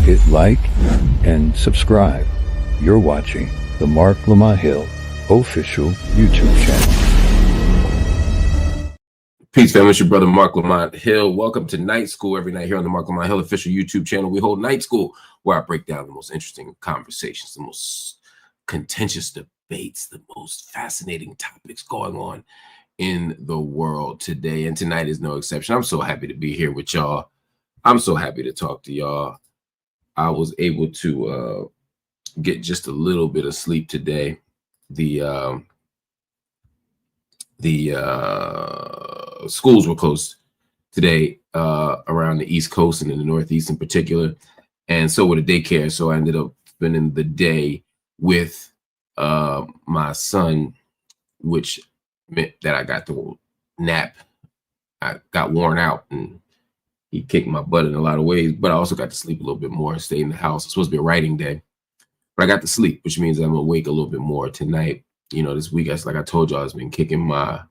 hit like, and subscribe. You're watching the Marc Lamont Hill official YouTube channel. Peace, family. It's your brother, Marc Lamont Hill. Welcome to Night School every night here on the Marc Lamont Hill official YouTube channel. We hold Night School where I break down the most interesting conversations, the most contentious debates, the most fascinating topics going on in the world today. And tonight is no exception. I'm so happy to be here with y'all. I'm so happy to talk to y'all. I was able to get just a little bit of sleep today. The schools were closed today around the East Coast and in the Northeast in particular, and so were the daycare. So I ended up spending the day with my son, which meant that I got to nap. I got worn out and he kicked my butt in a lot of ways, but I also got to sleep a little bit more and stay in the house. It's supposed to be a writing day, but I got to sleep, which means I'm awake a little bit more tonight. You know, this week, like I told y'all, it's been kicking my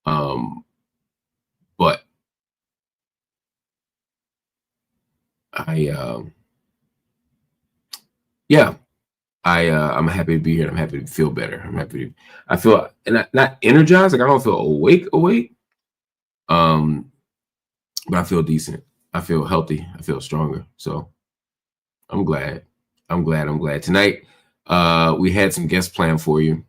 butt. I'm happy to be here. I'm happy to feel better. I feel not energized. Like I don't feel awake, but I feel decent. I feel healthy. I feel stronger. So I'm glad. Tonight, we had some guests planned for you.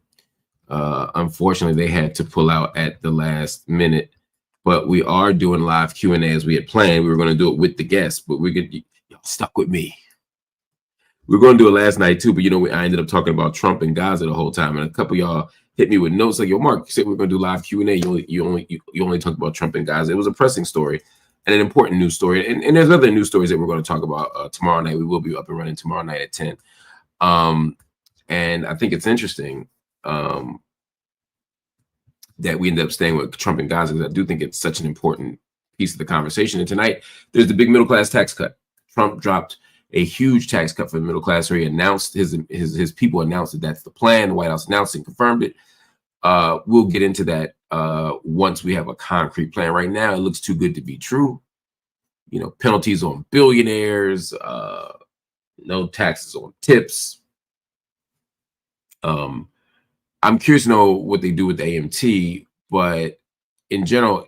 Unfortunately, they had to pull out at the last minute, but we are doing live Q&A as we had planned. We were going to do it with the guests, but y'all stuck with me. We were going to do it last night too, but I ended up talking about Trump and Gaza the whole time, and a couple of y'all hit me with notes like, "Yo, Mark, you said we were going to do live Q&A. You only talked about Trump and Gaza." It was a pressing story and an important news story, and there's other news stories that we're going to talk about tomorrow night. We will be up and running tomorrow night at 10. And I think it's interesting that we end up staying with Trump and Gaza, because I do think it's such an important piece of the conversation. And tonight, there's the big middle class tax cut. Trump dropped a huge tax cut for the middle class, where he announced his people announced that that's the plan. The White House announced and confirmed it. We'll get into that once we have a concrete plan. Right now, it looks too good to be true. Penalties on billionaires, no taxes on tips. I'm curious to know what they do with the AMT, but in general,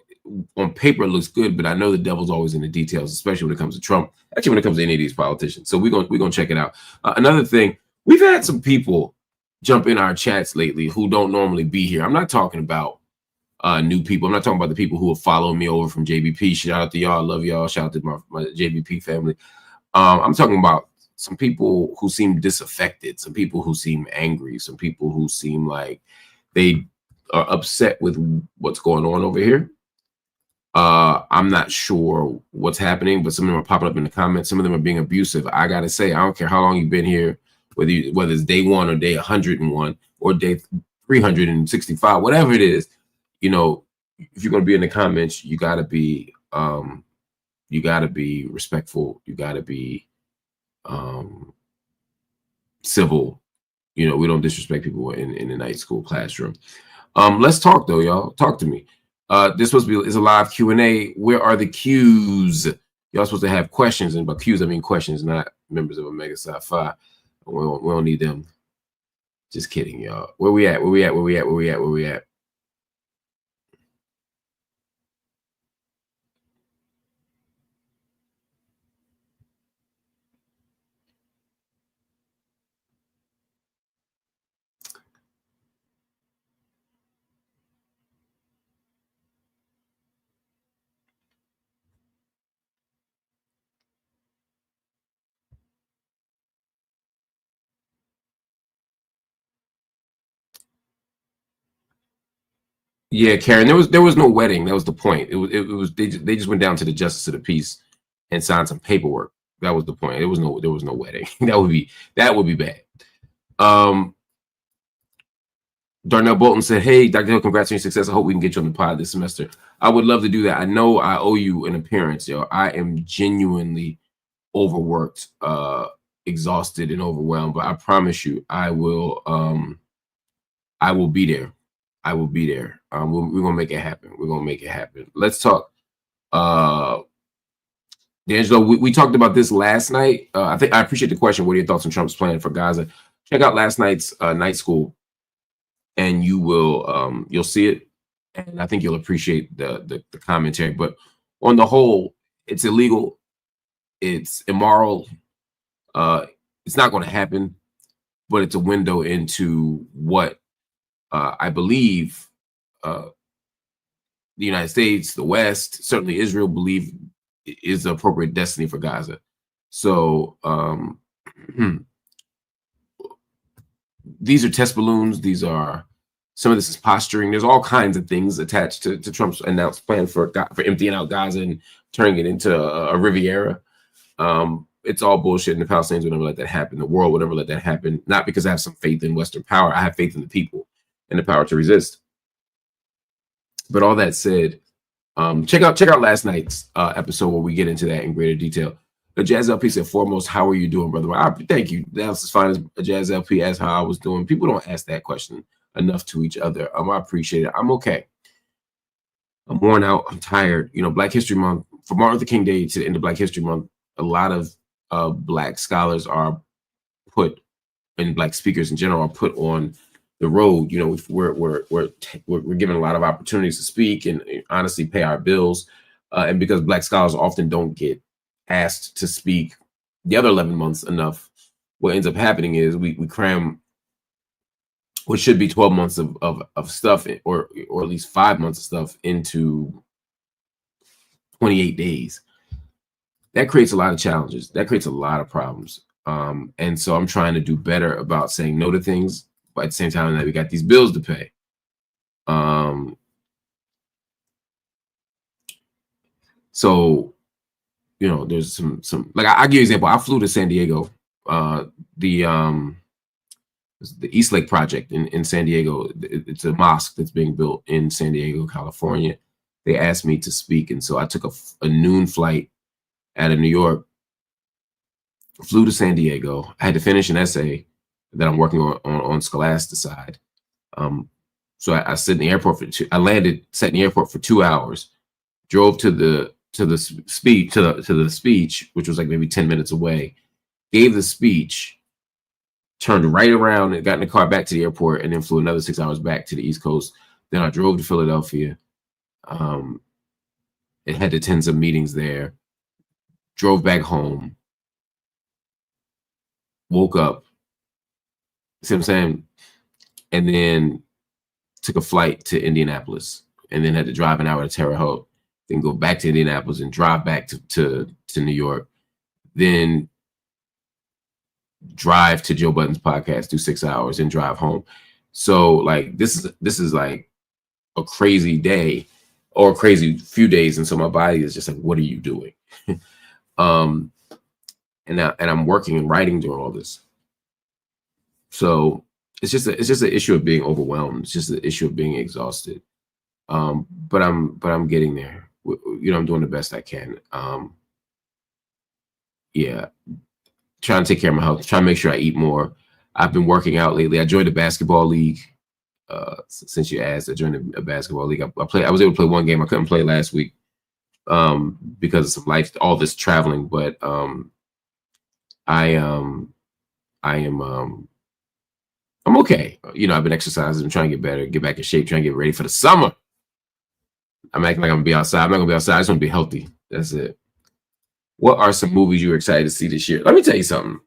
on paper, it looks good, but I know the devil's always in the details, especially when it comes to Trump, actually when it comes to any of these politicians. So we're gonna check it out. Another thing, we've had some people jump in our chats lately who don't normally be here. I'm not talking about new people. I'm not talking about the people who have followed me over from JBP. Shout out to y'all. I love y'all. Shout out to my JBP family. I'm talking about some people who seem disaffected, some people who seem angry, some people who seem like they are upset with what's going on over here. I'm not sure what's happening, but some of them are popping up in the comments. Some of them are being abusive. I got to say, I don't care how long you've been here, whether it's day 1 or day 101 or day 365, whatever it is, if you're going to be in the comments, you got to be respectful. You got to be civil. We don't disrespect people in the night school classroom. Let's talk though, y'all. Talk to me. This is a live Q&A. Where are the Qs? Y'all supposed to have questions, and by Qs I mean questions, not members of Omega Psi Phi. We don't need them. Just kidding, y'all. Where we at? Yeah, Karen, there was no wedding. That was the point. It was they just went down to the justice of the peace and signed some paperwork. That was the point. There was no wedding. that would be bad. Darnell Bolton said, "Hey, Dr. Hill, congrats on your success. I hope we can get you on the pod this semester." I would love to do that. I know I owe you an appearance, yo. I am genuinely overworked, exhausted, and overwhelmed, but I promise you, I will be there. I will be there. We're gonna make it happen. Let's talk D'Angelo, we talked about this last night. I think I appreciate the question. What are your thoughts on Trump's plan for Gaza? Check out last night's Night School, and you'll see it, and I think you'll appreciate the commentary. But on the whole, it's illegal, it's immoral, it's not going to happen, but it's a window into what I believe the United States, the West, certainly Israel, believe is the appropriate destiny for Gaza. So these are test balloons. These are, some of this is posturing. There's all kinds of things attached to Trump's announced plan for emptying out Gaza and turning it into a Riviera. It's all bullshit, and the Palestinians would never let that happen. The world would never let that happen. Not because I have some faith in Western power. I have faith in the people and the power to resist. But all that said, check out last night's episode where we get into that in greater detail. The Jazz LP said, foremost, how are you doing, brother? Thank you. That's as fine as a Jazz LP asked how I was doing. People don't ask that question enough to each other. I appreciate it. I'm okay. I'm worn out. I'm tired. You know, Black History Month, from Martin Luther King Day to the end of Black History Month, a lot of Black scholars are put, and Black speakers in general are put on the road. You know, we're given a lot of opportunities to speak and honestly pay our bills. And because Black scholars often don't get asked to speak the other 11 months enough, what ends up happening is we cram what should be 12 months of stuff, or at least 5 months of stuff, into 28 days. That creates a lot of challenges. That creates a lot of problems. And so I'm trying to do better about saying no to things, but at the same time that we got these bills to pay. So, you know, there's some like I'll give you an example. I flew to San Diego, the East Lake Project in San Diego. It's a mosque that's being built in San Diego, California. They asked me to speak, and so I took a noon flight out of New York, flew to San Diego. I had to finish an essay that I'm working on Scholasticide. So I sat in the airport sat in the airport for 2 hours, drove to the speech, which was like maybe 10 minutes away, gave the speech, turned right around and got in the car back to the airport, and then flew another 6 hours back to the East Coast. Then I drove to Philadelphia. It had to attend some meetings there, drove back home, woke up, see what I'm saying? And then took a flight to Indianapolis, and then had to drive an hour to Terre Haute, then go back to Indianapolis and drive back to New York, then drive to Joe Budden's podcast, do 6 hours, and drive home. So like this is like a crazy day, or a crazy few days, and so my body is just like, what are you doing? And I'm working and writing during all this. So it's just an issue of being overwhelmed. It's just an issue of being exhausted. But I'm getting there. You know, I'm doing the best I can. Yeah, trying to take care of my health, trying to make sure I eat more. I've been working out lately. I joined a basketball league. Since you asked, I joined a basketball league. I was able to play one game. I couldn't play last week because of some life, all this traveling. But I'm okay. You know, I've been exercising. I'm trying to get better, get back in shape, trying to get ready for the summer. I'm acting like I'm gonna be outside. I'm not gonna be outside. I just want to be healthy. That's it. What are some movies you're excited to see this year? Let me tell you something.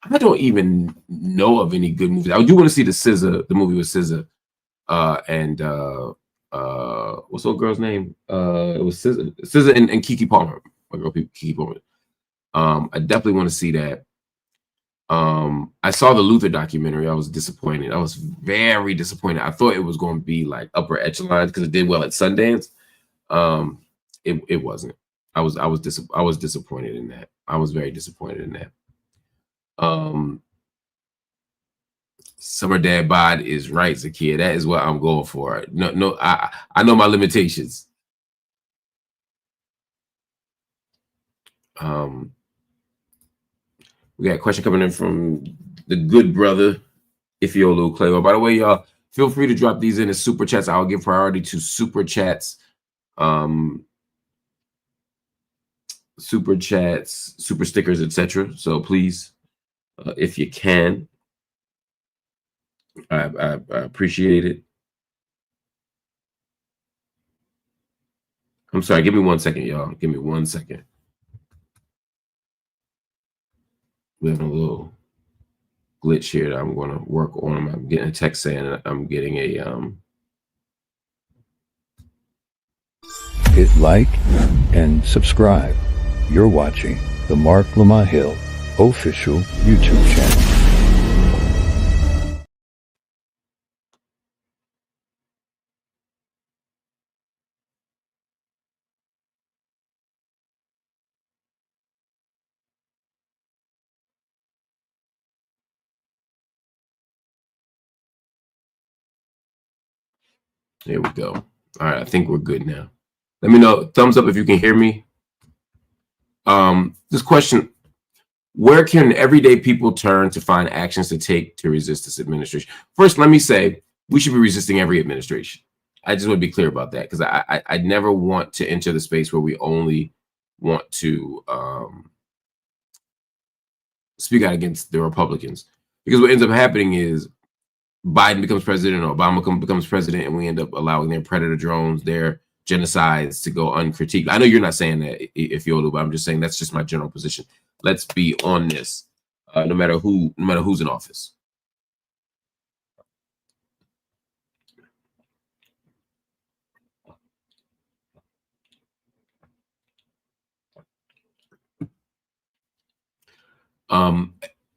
I don't even know of any good movies. I do want to see the movie with SZA, and what's the girl's name? It was SZA and Keke Palmer. My girl Keke Palmer. I definitely want to see that. I saw the Luther documentary. I was disappointed. I was very disappointed. I thought it was going to be like upper echelon because it did well at Sundance. It wasn't. I was disappointed in that. I was very disappointed in that. Summer Dad Bod is right, Zakia. That is what I'm going for. No, I know my limitations. We got a question coming in from the good brother, Ifiolu Clay. By the way, y'all, feel free to drop these in as super chats. I'll give priority to super chats. super chats, super stickers, etc. So please, if you can, I appreciate it. I'm sorry, give me 1 second, y'all. Give me 1 second. We have a little glitch here that I'm going to work on. I'm getting a text saying I'm getting a Hit like and subscribe. You're watching the Marc Lamont Hill official YouTube channel. There we go. All right, I think we're good now. Let me know, thumbs up if you can hear me. This question: where can everyday people turn to find actions to take to resist this administration? First, let me say we should be resisting every administration. I just want to be clear about that, because I never want to enter the space where we only want to speak out against the Republicans, because what ends up happening is Biden becomes president or Obama becomes president, and we end up allowing their predator drones, their genocides to go uncritiqued. I know you're not saying that, if you'll, but I'm just saying that's just my general position. Let's be on this, no matter who's in office.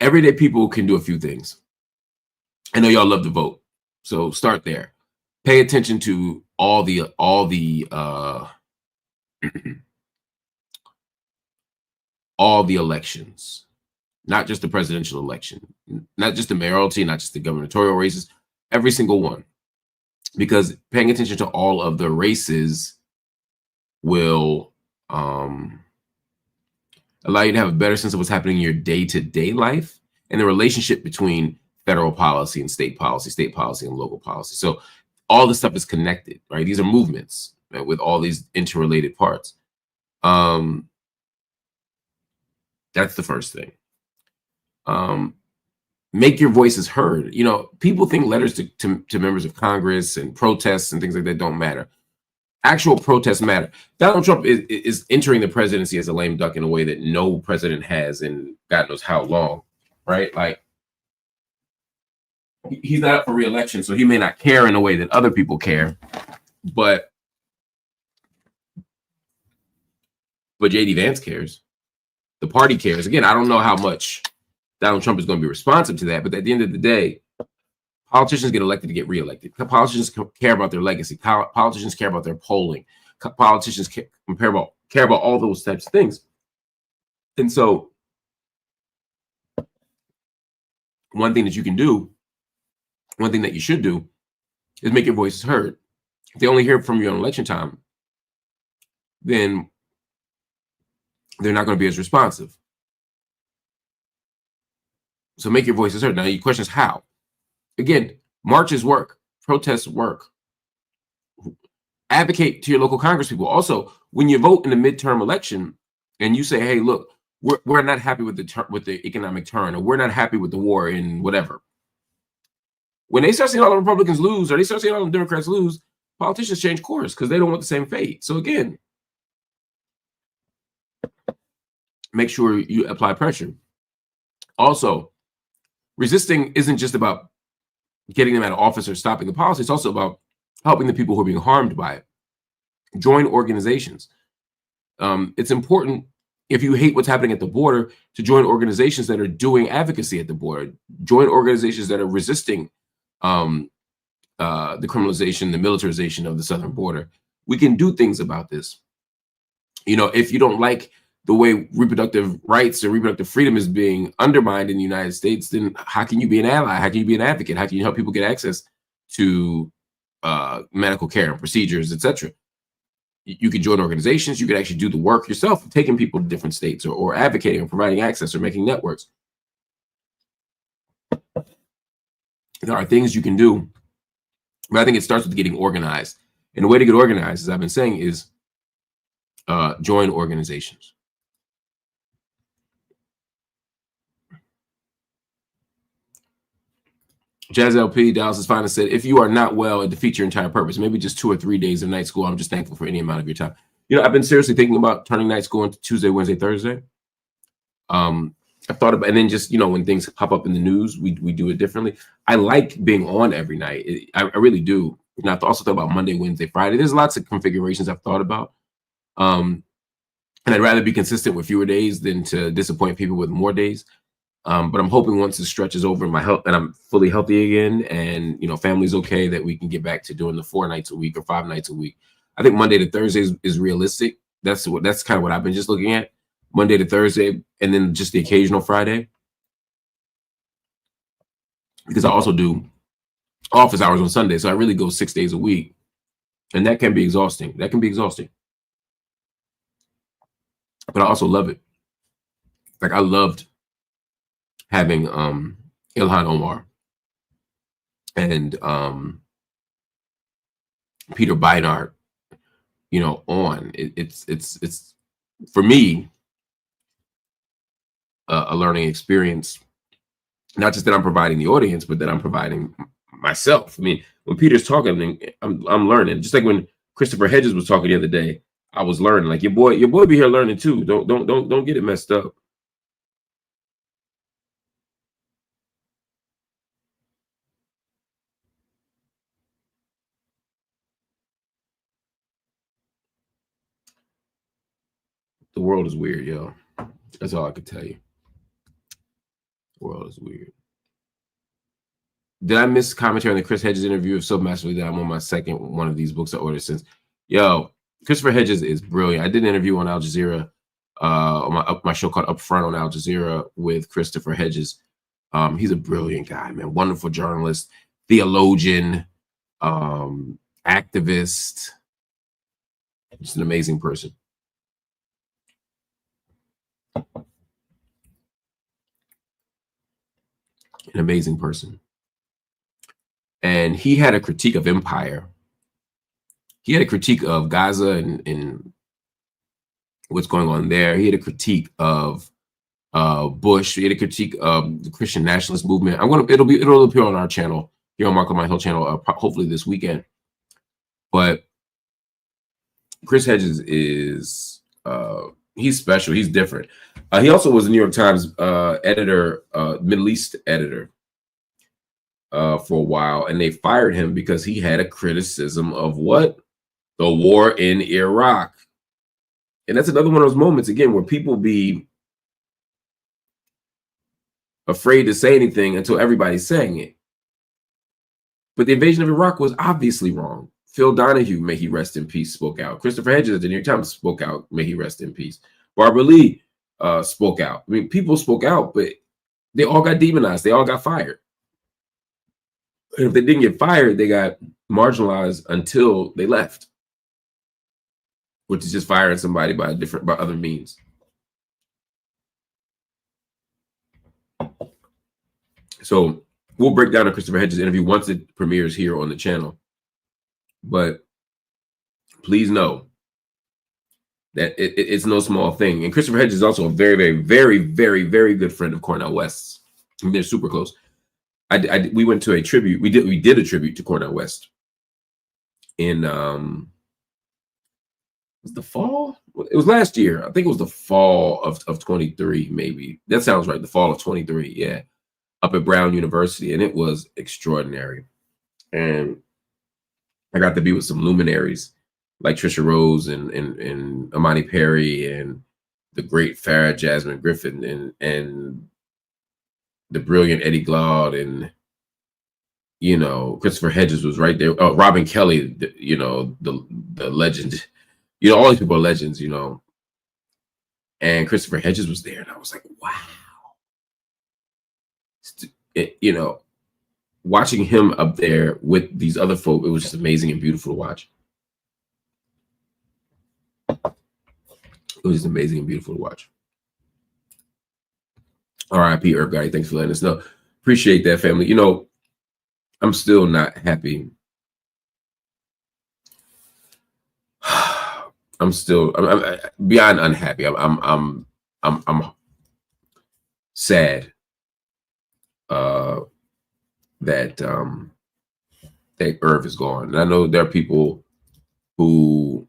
Everyday people can do a few things. I know y'all love to vote, so start there. Pay attention to all the all the elections, not just the presidential election, not just the mayoralty, not just the gubernatorial races, every single one, because paying attention to all of the races will allow you to have a better sense of what's happening in your day-to-day life and the relationship between federal policy and state policy and local policy. So all this stuff is connected, right? These are movements, right, with all these interrelated parts. That's the first thing. Make your voices heard. You know, people think letters to members of Congress and protests and things like that don't matter. Actual protests matter. Donald Trump is entering the presidency as a lame duck in a way that no president has in God knows how long, right? Like, he's not up for re-election, so he may not care in a way that other people care, but J.D. Vance cares. The party cares. Again, I don't know how much Donald Trump is going to be responsive to that, but at the end of the day, politicians get elected to get reelected. Politicians care about their legacy. Politicians care about their polling. Politicians care about all those types of things. And so one thing that you can do, one thing that you should do, is make your voices heard. If they only hear from you on election time, then they're not going to be as responsive. So make your voices heard. Now, your question is how? Again, marches work, protests work. Advocate to your local Congress people. Also, when you vote in the midterm election and you say, hey, look, we're not happy with the economic turn, or we're not happy with the war in whatever. When they start seeing all the Republicans lose, or they start seeing all the Democrats lose, politicians change course because they don't want the same fate. So again, make sure you apply pressure. Also, resisting isn't just about getting them out of office or stopping the policy. It's also about helping the people who are being harmed by it. Join organizations. It's important, if you hate what's happening at the border, to join organizations that are doing advocacy at the border. Join organizations that are resisting the criminalization, the militarization of the southern border. We can do things about this. You know, if you don't like the way reproductive rights or reproductive freedom is being undermined in the United States, then how can you be an ally? How can you be an advocate? How can you help people get access to medical care and procedures, etc.? You can join organizations. You can actually do the work yourself, taking people to different states, or advocating or providing access or making networks. There are things you can do, but I think it starts with getting organized. And the way to get organized, as I've been saying, is join organizations. Jazz LP, Dallas' finest said, if you are not well, it defeats your entire purpose. Maybe just 2 or 3 days of night school. I'm just thankful for any amount of your time. You know, I've been seriously thinking about turning night school into Tuesday, Wednesday, Thursday. I've thought about, and then just, you know, when things pop up in the news, we do it differently. I like being on every night. I really do. And I've also thought about Monday, Wednesday, Friday. There's lots of configurations I've thought about. And I'd rather be consistent with fewer days than to disappoint people with more days. But I'm hoping once the stretch is over, my health and I'm fully healthy again, and you know, family's okay, that we can get back to doing the 4 nights a week or 5 nights a week. I think Monday to Thursday is realistic. That's kind of what I've been just looking at. Monday to Thursday, and then just the occasional Friday. Because I also do office hours on Sunday, so I really go 6 days a week, and that can be exhausting. But I also love it. Like, I loved having Ilhan Omar and Peter Beinart, you know, on. It's for me a learning experience. Not just that I'm providing the audience, but that I'm providing myself. I mean, when Peter's talking, I'm learning. Just like when Christopher Hedges was talking the other day, I was learning. Like, your boy be here learning too. Don't get it messed up. The world is weird, yo. That's all I could tell you. The world is weird. Did I miss commentary on the Chris Hedges interview? If so, massively, that I'm on my second one of these books I ordered since. Yo, Christopher Hedges is brilliant. I did an interview on Al Jazeera, on my show called Up Front on Al Jazeera with Christopher Hedges. He's a brilliant guy, man. Wonderful journalist, theologian, activist. Just an amazing person. An amazing person. And he had a critique of empire. He had a critique of Gaza and what's going on there. He had a critique of Bush. He had a critique of the Christian nationalist movement. It'll appear on our channel here on Marc Lamont Hill channel, hopefully this weekend. But Chris Hedges is he's special. He's different. He also was a New York Times editor, Middle East editor for a while, and they fired him because he had a criticism of what? The war in Iraq. And that's another one of those moments, again, where people be afraid to say anything until everybody's saying it. But the invasion of Iraq was obviously wrong. Phil Donahue, may he rest in peace, spoke out. Christopher Hedges at the New York Times spoke out, may he rest in peace. Barbara Lee spoke out. I mean, people spoke out, but they all got demonized. They all got fired. And if they didn't get fired, they got marginalized until they left, which is just firing somebody by other means. So we'll break down the Christopher Hedges interview once it premieres here on the channel. But please know that it's no small thing. And Christopher Hedges is also a very, very, very, very, very good friend of Cornel West's. I mean, they're super close. We went to a tribute. We did a tribute to Cornel West in was the fall? It was last year. I think it was the fall of 23, maybe. That sounds right. The fall of 23, yeah. Up at Brown University, and it was extraordinary. And I got to be with some luminaries like Trisha Rose and Amani Perry and the great Farrah Jasmine Griffin and the brilliant Eddie Glaude, and you know, Christopher Hedges was right there. Oh, Robin Kelly, you know, the legend. You know, all these people are legends, you know. And Christopher Hedges was there, and I was like, wow. You know, watching him up there with these other folk, it was just amazing and beautiful to watch. It was just amazing and beautiful to watch. R.I.P. Irv Gotti. Thanks for letting us know. Appreciate that, family. You know, I'm still not happy. I'm beyond unhappy. I'm sad that that Irv is gone. And I know there are people who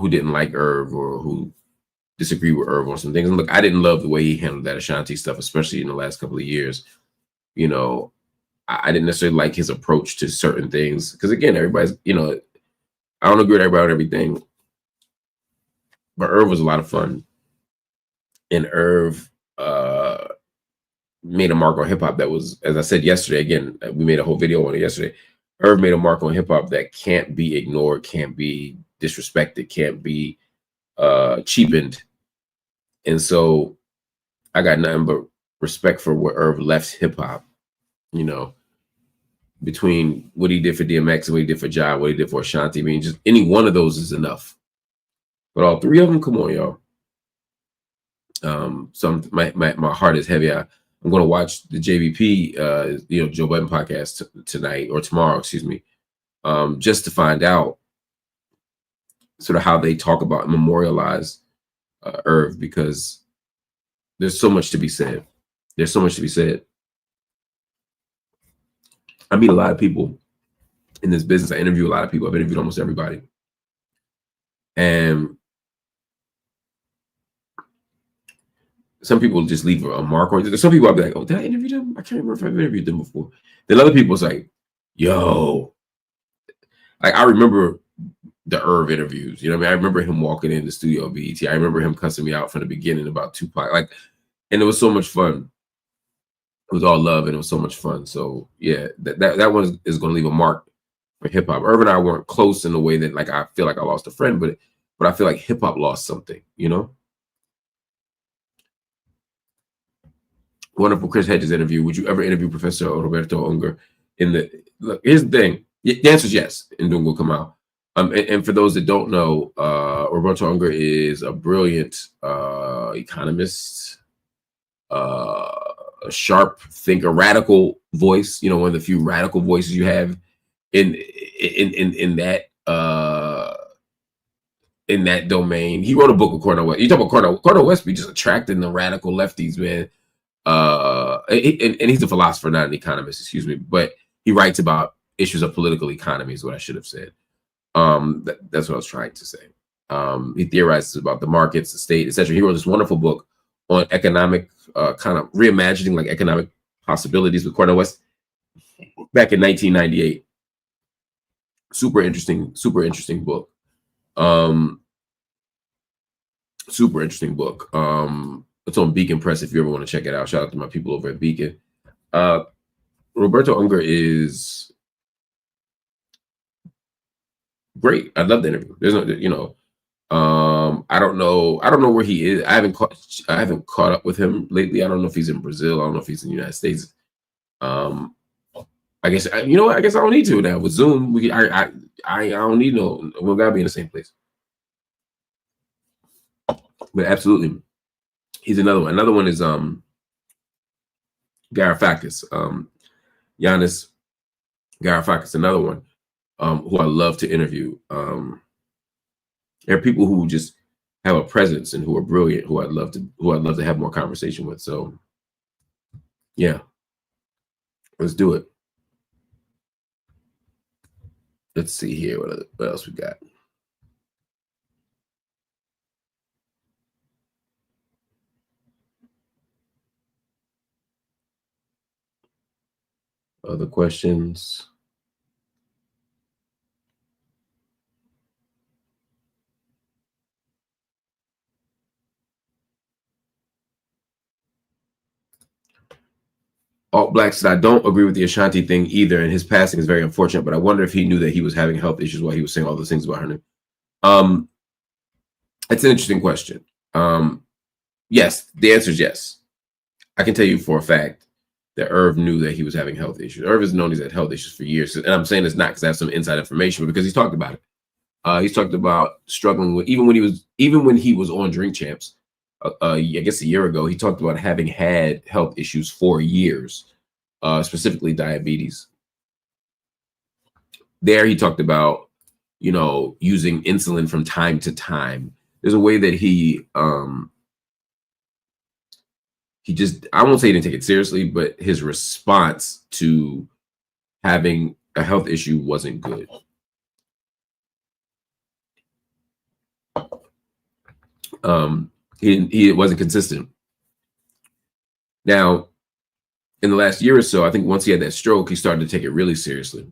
didn't like Irv or who disagree with Irv on some things. And look, I didn't love the way he handled that Ashanti stuff, especially in the last couple of years. You know, I didn't necessarily like his approach to certain things because, again, everybody's, you know, I don't agree with everybody on everything, but Irv was a lot of fun, and Irv made a mark on hip hop that was, as I said yesterday, again, we made a whole video on it yesterday. Irv made a mark on hip hop that can't be ignored, can't be disrespected, can't be cheapened. And so I got nothing but respect for where Irv left hip hop, you know, between what he did for DMX and what he did for John, what he did for Ashanti. I mean, just any one of those is enough. But all three of them, come on, y'all. So my heart is heavy. I'm going to watch the JBP, you know, Joe Budden podcast tonight or tomorrow, excuse me, just to find out sort of how they talk about and memorialize Irv, because there's so much to be said. There's so much to be said. I meet a lot of people in this business. I interview a lot of people. I've interviewed almost everybody. And some people just leave a mark on it. Some people I'll be like, oh, did I interview them? I can't remember if I've interviewed them before. Then other people's like, yo. Like, I remember the Irv interviews. You know what I mean? I remember him walking in the studio of BET. I remember him cussing me out from the beginning about Tupac. Like, and it was so much fun. It was all love, and it was so much fun. So yeah, that one is going to leave a mark for hip hop. Irv and I weren't close in the way that, like, I feel like I lost a friend, but I feel like hip hop lost something. You know. Wonderful Chris Hedges interview. Would you ever interview Professor Roberto Unger? Look, here's the thing. The answer is yes. And Dunga will come out. And for those that don't know, Roberto Unger is a brilliant economist, a sharp thinker, radical voice. You know, one of the few radical voices you have in that domain. He wrote a book with Cornel West. You talk about Cornel West be just attracting the radical lefties, man. And he's a philosopher, not an economist, excuse me, but he writes about issues of political economy is what I should have said. That's what I was trying to say. He theorizes about the markets, the state, etc. He wrote this wonderful book on economic, kind of reimagining like economic possibilities with Cornel West back in 1998. Super interesting book. Super interesting book. It's on Beacon Press if you ever want to check it out. Shout out to my people over at Beacon. Roberto Unger is great. I love the interview. There's no, you know, I don't know where he is. I haven't caught up with him lately. I don't know if he's in Brazil. I don't know if he's in the United States. I guess you know what? I guess I don't need to now with Zoom. I don't need no. We gotta be in the same place. But absolutely, he's another one. Another one is Varoufakis. Giannis Varoufakis, another one who I love to interview. There are people who just have a presence and who are brilliant, who I'd love to have more conversation with. So yeah, let's do it. Let's see here. What else we got? Other questions? Alt Black said, I don't agree with the Ashanti thing either, and his passing is very unfortunate, but I wonder if he knew that he was having health issues while he was saying all those things about her name. It's an interesting question. Yes, the answer is yes. I can tell you for a fact that Irv knew that he was having health issues. Irv has known he's had health issues for years. And I'm saying this not because I have some inside information, but because he's talked about it. He's talked about struggling with, even when he was on Drink Champs, I guess a year ago, he talked about having had health issues for years, specifically diabetes. There he talked about, you know, using insulin from time to time. There's a way that he I won't say he didn't take it seriously, but his response to having a health issue wasn't good. He wasn't consistent. Now, in the last year or so, I think once he had that stroke, he started to take it really seriously.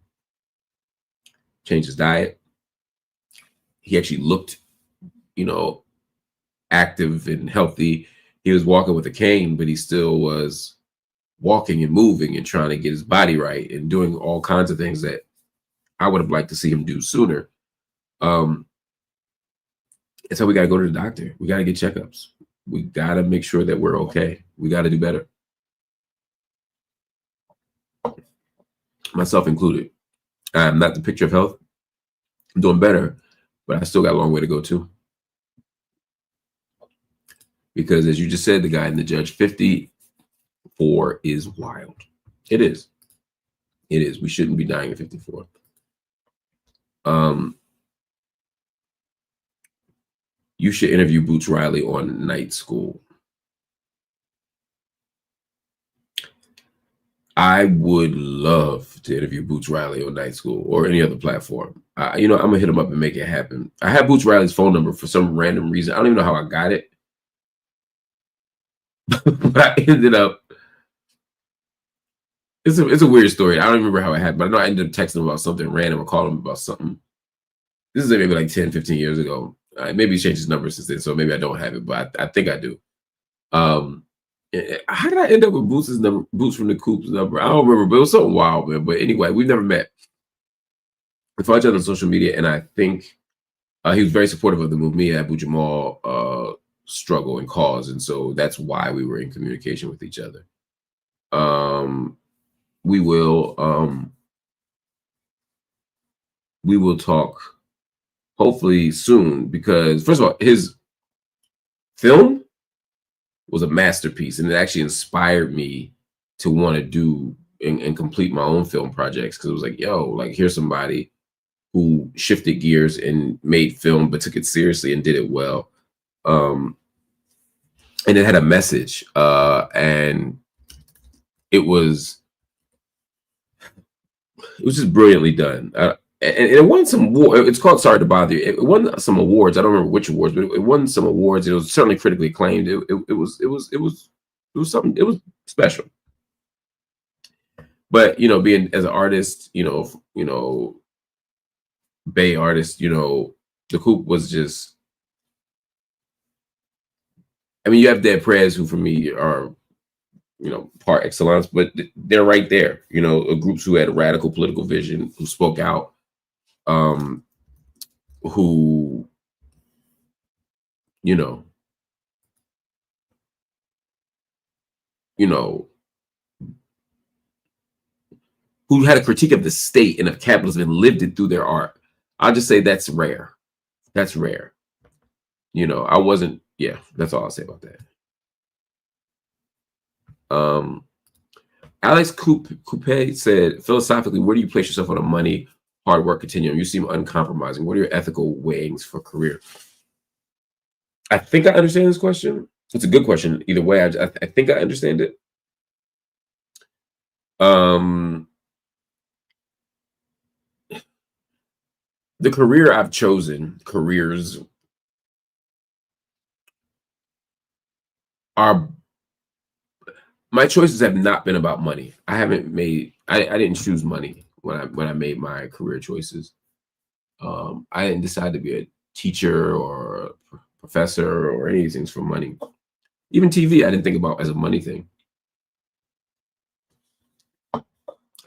Changed his diet. He actually looked, active and healthy. He was walking with a cane, but he still was walking and moving and trying to get his body right and doing all kinds of things that I would have liked to see him do sooner. And so we got to go to the doctor. We got to get checkups. We got to make sure that we're okay. We got to do better. Myself included. I'm not the picture of health. I'm doing better, but I still got a long way to go too. Because as you just said, the guy and the judge, 54 is wild. It is. It is. We shouldn't be dying at 54. You should interview Boots Riley on Night School. I would love to interview Boots Riley on Night School or any other platform. I'm gonna hit him up and make it happen. I have Boots Riley's phone number for some random reason. I don't even know how I got it. But I ended up, it's a weird story. I don't remember how it happened, but I know I ended up texting him about something random or calling him about something. This is maybe like 10, 15 years ago. Maybe he's changed his number since then, so maybe I don't have it, but I think I do. How did I end up with Boots' number, Boots from the Coop's number? I don't remember, but it was something wild, man. But anyway, we've never met. We followed each other on social media, and I think he was very supportive of the Mumia Abu Jamal struggle and cause, and so that's why we were in communication with each other. We will talk hopefully soon, because first of all, his film was a masterpiece, and it actually inspired me to want to do and complete my own film projects, because it was like, yo, like here's somebody who shifted gears and made film but took it seriously and did it well. And it had a message, and it was just brilliantly done. And it won some awards. It's called Sorry to Bother You. It won some awards. I don't remember which awards, but it won some awards. It was certainly critically acclaimed. It was something. It was special. But being as an artist, Bay artist, the Coop was just. I mean, you have Dead Prez, who for me are, par excellence, but they're right there. Groups who had a radical political vision, who spoke out, who, who had a critique of the state and of capitalism and lived it through their art. I'll just say that's rare. That's rare. I wasn't. Yeah, that's all I'll say about that. Alex Coupe said, philosophically, where do you place yourself on a money, hard work continuum? You seem uncompromising. What are your ethical weighings for career? I think I understand this question. It's a good question. Either way, I think I understand it. The career I've chosen, careers my choices have not been about money. I didn't choose money when I made my career choices. I didn't decide to be a teacher or a professor or any of these things for money. Even TV, I didn't think about as a money thing.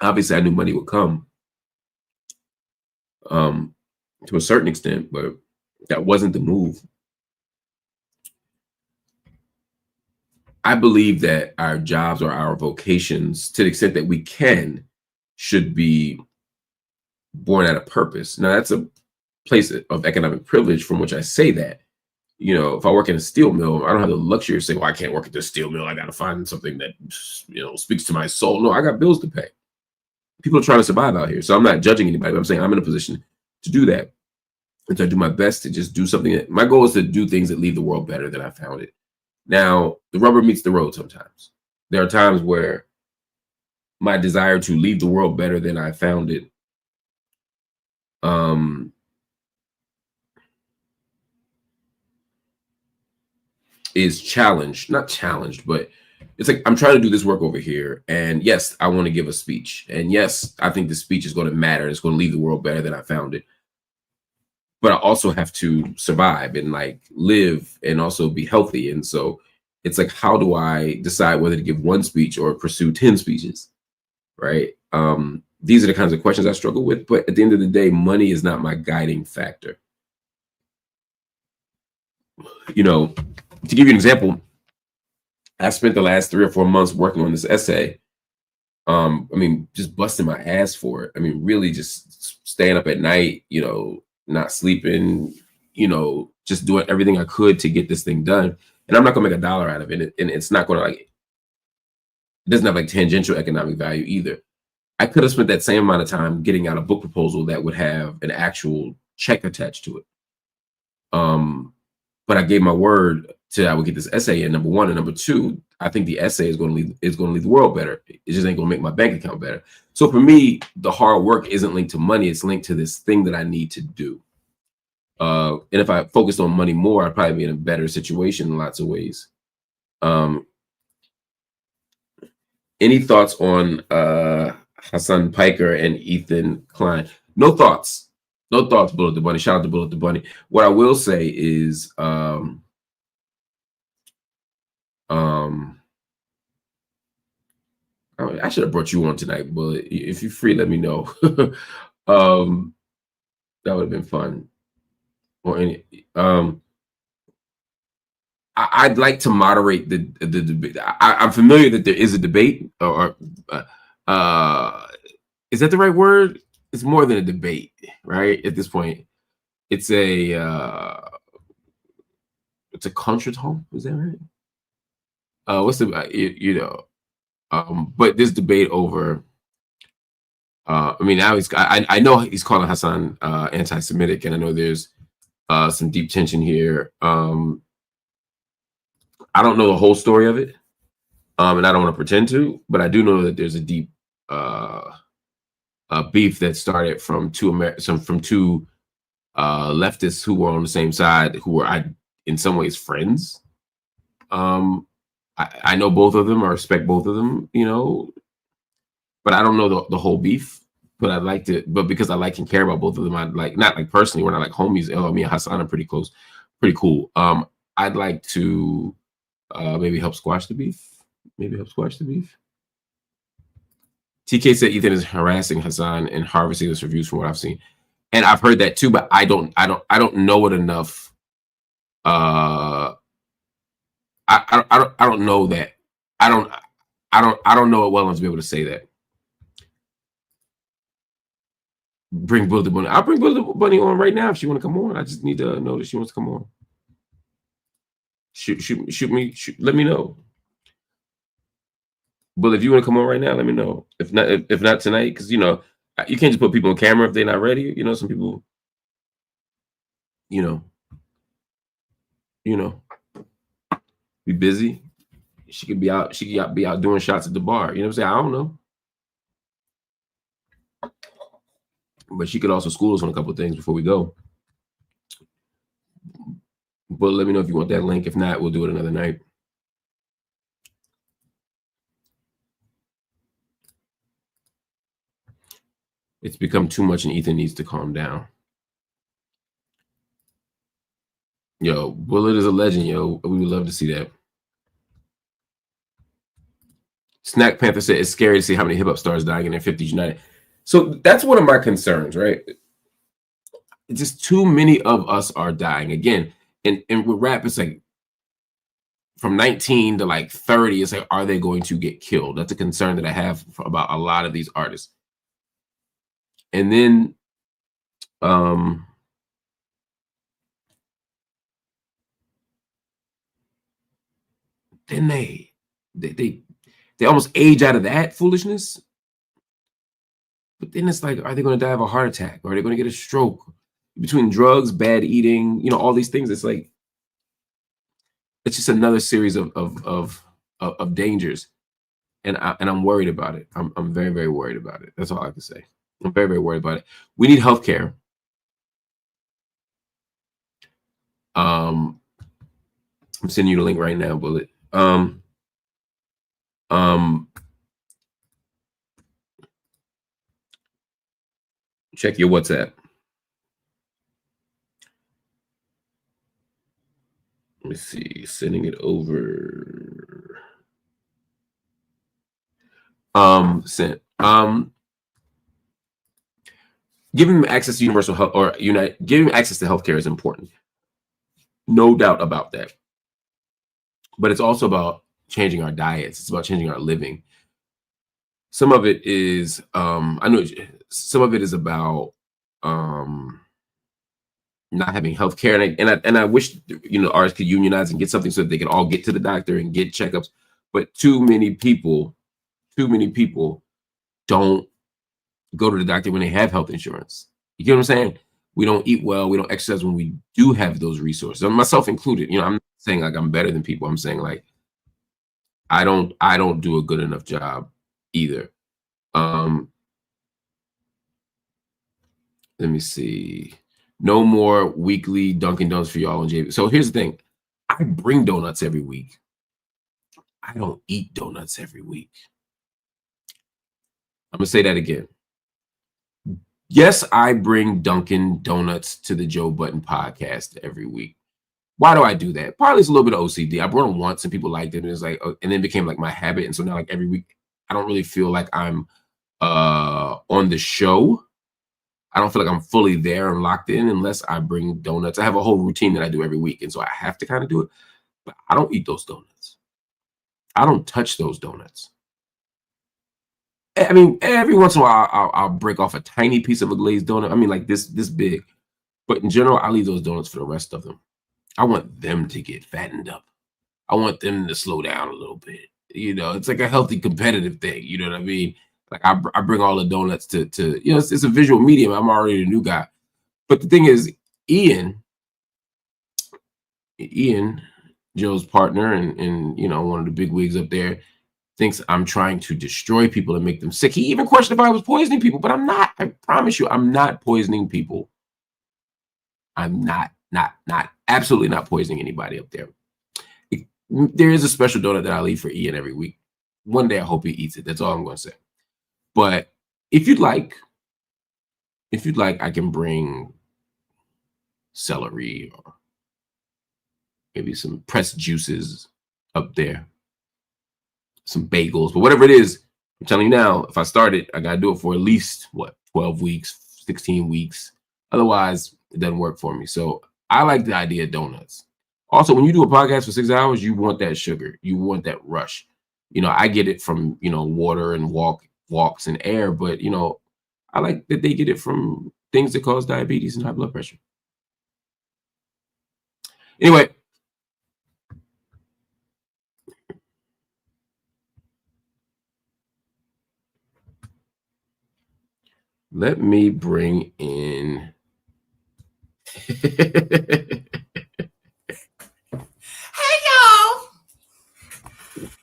Obviously, I knew money would come to a certain extent, but that wasn't the move. I believe that our jobs or our vocations, to the extent that we can, should be born out of purpose. Now, that's a place of economic privilege from which I say that. If I work in a steel mill, I don't have the luxury of saying, well, I can't work at this steel mill. I got to find something that, speaks to my soul. No, I got bills to pay. People are trying to survive out here. So I'm not judging anybody, but I'm saying I'm in a position to do that. And so I do my best to just do something my goal is to do things that leave the world better than I found it. Now, the rubber meets the road sometimes. There are times where my desire to leave the world better than I found it is challenged. Not challenged, but it's like I'm trying to do this work over here. And yes, I want to give a speech. And yes, I think the speech is going to matter. It's going to leave the world better than I found it. But I also have to survive and like live and also be healthy. And so it's like, how do I decide whether to give one speech or pursue 10 speeches? Right. These are the kinds of questions I struggle with. But at the end of the day, money is not my guiding factor. You know, to give you an example, I spent the last 3 or 4 months working on this essay. I mean, just busting my ass for it. I mean, really just staying up at night, you know, not sleeping, you know, just doing everything I could to get this thing done. And I'm not gonna make $1 out of it. And it's not gonna like, it doesn't have like tangential economic value either. I could have spent that same amount of time getting out a book proposal that would have an actual check attached to it. But I gave my word to I would get this essay in, number one, and number two, I think the essay is going to leave the world better. It just ain't going to make my bank account better. So for me, the hard work isn't linked to money; it's linked to this thing that I need to do. And if I focused on money more, I'd probably be in a better situation in lots of ways. Any thoughts on Hassan Piker and Ethan Klein? No thoughts. No thoughts, Bullet the Bunny. Shout out to Bullet the Bunny. What I will say is, I should have brought you on tonight, Bullet. If you're free, let me know. That would have been fun. Or any, I'd like to moderate the debate. I'm familiar that there is a debate, or is that the right word? It's more than a debate, right? At this point, it's a contretemps. Is that right? What's the but this debate over. I mean, now I know he's calling Hassan anti-Semitic, and I know there's some deep tension here. I don't know the whole story of it, and I don't want to pretend to, but I do know that there's a deep beef that started from two leftists who were on the same side, who were in some ways friends. I know both of them, I respect both of them, you know, but I don't know the whole beef. But I'd like to, but because I like and care about both of them, I'd like, not like personally, we're not like homies. Me and Hassan are pretty close, pretty cool. I'd like to maybe help squash the beef. TK said Ethan is harassing Hassan and harvesting his reviews from what I've seen, and I've heard that too. But I don't know it enough. I don't know that. I don't know it well enough to be able to say that. Bring Bullet the Bunny. I'll bring Bullet the Bunny on right now if she want to come on. I just need to know that she wants to come on. Shoot me. Let me know. But if you want to come on right now, let me know. If not tonight, because you know you can't just put people on camera if they're not ready. You know, some people, you know, be busy. She could be out. She could be out doing shots at the bar. You know what I'm saying? I don't know. But she could also school us on a couple of things before we go. But let me know if you want that link. If not, we'll do it another night. It's become too much and Ethan needs to calm down. Yo, Bullet is a legend, yo. We would love to see that. Snack Panther said it's scary to see how many hip-hop stars dying in their 50s united. So that's one of my concerns, right? It's just too many of us are dying. Again, and with rap, it's like from 19 to like 30, it's like, are they going to get killed? That's a concern that I have about a lot of these artists. And then they almost age out of that foolishness. But then it's like, are they going to die of a heart attack? Or are they going to get a stroke? Between drugs, bad eating, you know, all these things, it's like, it's just another series of dangers, and I'm worried about it. I'm very, very worried about it. That's all I can say. I'm very, very worried about it. We need healthcare. I'm sending you the link right now, Bullet. Check your WhatsApp. Let me see. Sending it over. Sent. Giving them access to universal health or giving access to healthcare is important. No doubt about that. But it's also about changing our diets. It's about changing our living. Some of it is, I know some of it is about not having health care. And I wish, artists could unionize and get something so that they can all get to the doctor and get checkups. But too many people don't go to the doctor when they have health insurance. You get what I'm saying? We don't eat well. We don't exercise when we do have those resources. Myself included. I'm not saying like I'm better than people. I'm saying like I don't do a good enough job either. Let me see. No more weekly Dunkin' Donuts for y'all and JB. So here's the thing. I bring donuts every week. I don't eat donuts every week. I'm gonna say that again. Yes, I bring Dunkin' Donuts to the Joe Budden podcast every week. Why do I do that? Partly it's a little bit of OCD. I brought them once and people liked it, and it's like, and then it became like my habit. And so now, like every week, I don't really feel like I'm on the show. I don't feel like I'm fully there and locked in unless I bring donuts. I have a whole routine that I do every week, and so I have to kind of do it. But I don't eat those donuts. I don't touch those donuts. I mean, every once in a while, I'll break off a tiny piece of a glazed donut. I mean, like this big. But in general, I leave those donuts for the rest of them. I want them to get fattened up. I want them to slow down a little bit. It's like a healthy competitive thing. You know what I mean? Like I bring all the donuts to it's a visual medium. I'm already a new guy. But the thing is, Ian, Jill's partner and one of the big wigs up there, thinks I'm trying to destroy people and make them sick. He even questioned if I was poisoning people, but I'm not. I promise you, I'm not poisoning people. I'm not absolutely not poisoning anybody up there. There is a special donut that I'll eat for Ian every week. One day I hope he eats it. That's all I'm going to say. But if you'd like, I can bring celery or maybe some pressed juices up there, some bagels, but whatever it is, I'm telling you now, if I start it, I got to do it for at least 12 weeks, 16 weeks. Otherwise, it doesn't work for me. So I like the idea of donuts. Also, when you do a podcast for 6 hours, you want that sugar. You want that rush. I get it from, water and walks and air, but, I like that they get it from things that cause diabetes and high blood pressure. Anyway. Let me bring in. Hey, y'all.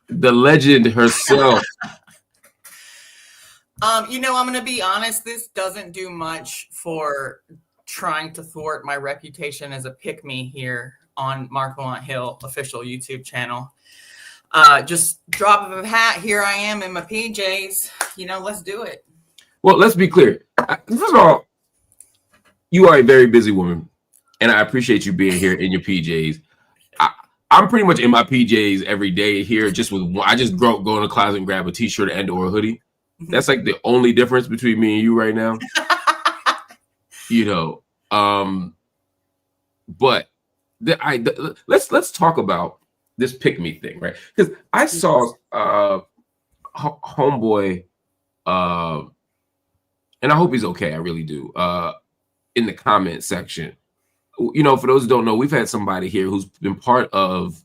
The legend herself. I'm going to be honest. This doesn't do much for trying to thwart my reputation as a pick-me here on Marc Lamont Hill official YouTube channel. Just drop of a hat. Here I am in my PJs. Let's do it. Well, let's be clear. First of all, you are a very busy woman, and I appreciate you being here in your PJs. I'm pretty much in my PJs every day here. I just go in the closet and grab a T-shirt and or a hoodie. That's like the only difference between me and you right now. But let's talk about this pick me thing, right? Because I saw homeboy. And I hope he's okay. I really do. In the comment section, for those who don't know, we've had somebody here who's been part of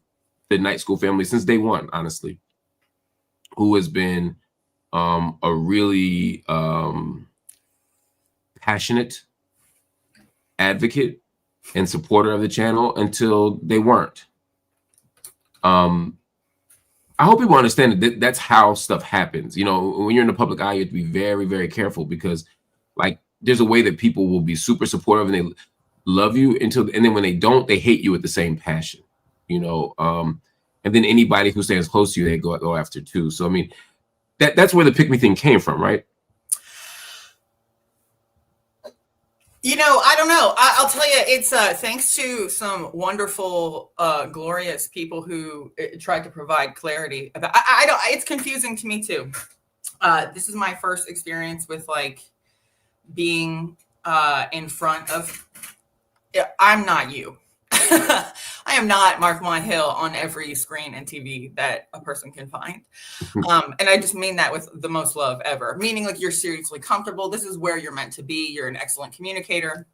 the Night School family since day one, honestly, who has been a really passionate advocate and supporter of the channel until they weren't. I hope people understand that that's how stuff happens. You know, when you're in the public eye, you have to be very, very careful because, like, there's a way that people will be super supportive and they love you and then when they don't, they hate you with the same passion. You know, and then anybody who stands close to you, they go after too. So I mean, that's where the pick me thing came from, right? You know, I don't know. I'll tell you, it's thanks to some wonderful, glorious people who tried to provide clarity about. I don't. It's confusing to me too. This is my first experience with like being in front of. I'm not you. I am not Marc Lamont Hill on every screen and TV that a person can find. And I just mean that with the most love ever, meaning like you're seriously comfortable. This is where you're meant to be. You're an excellent communicator.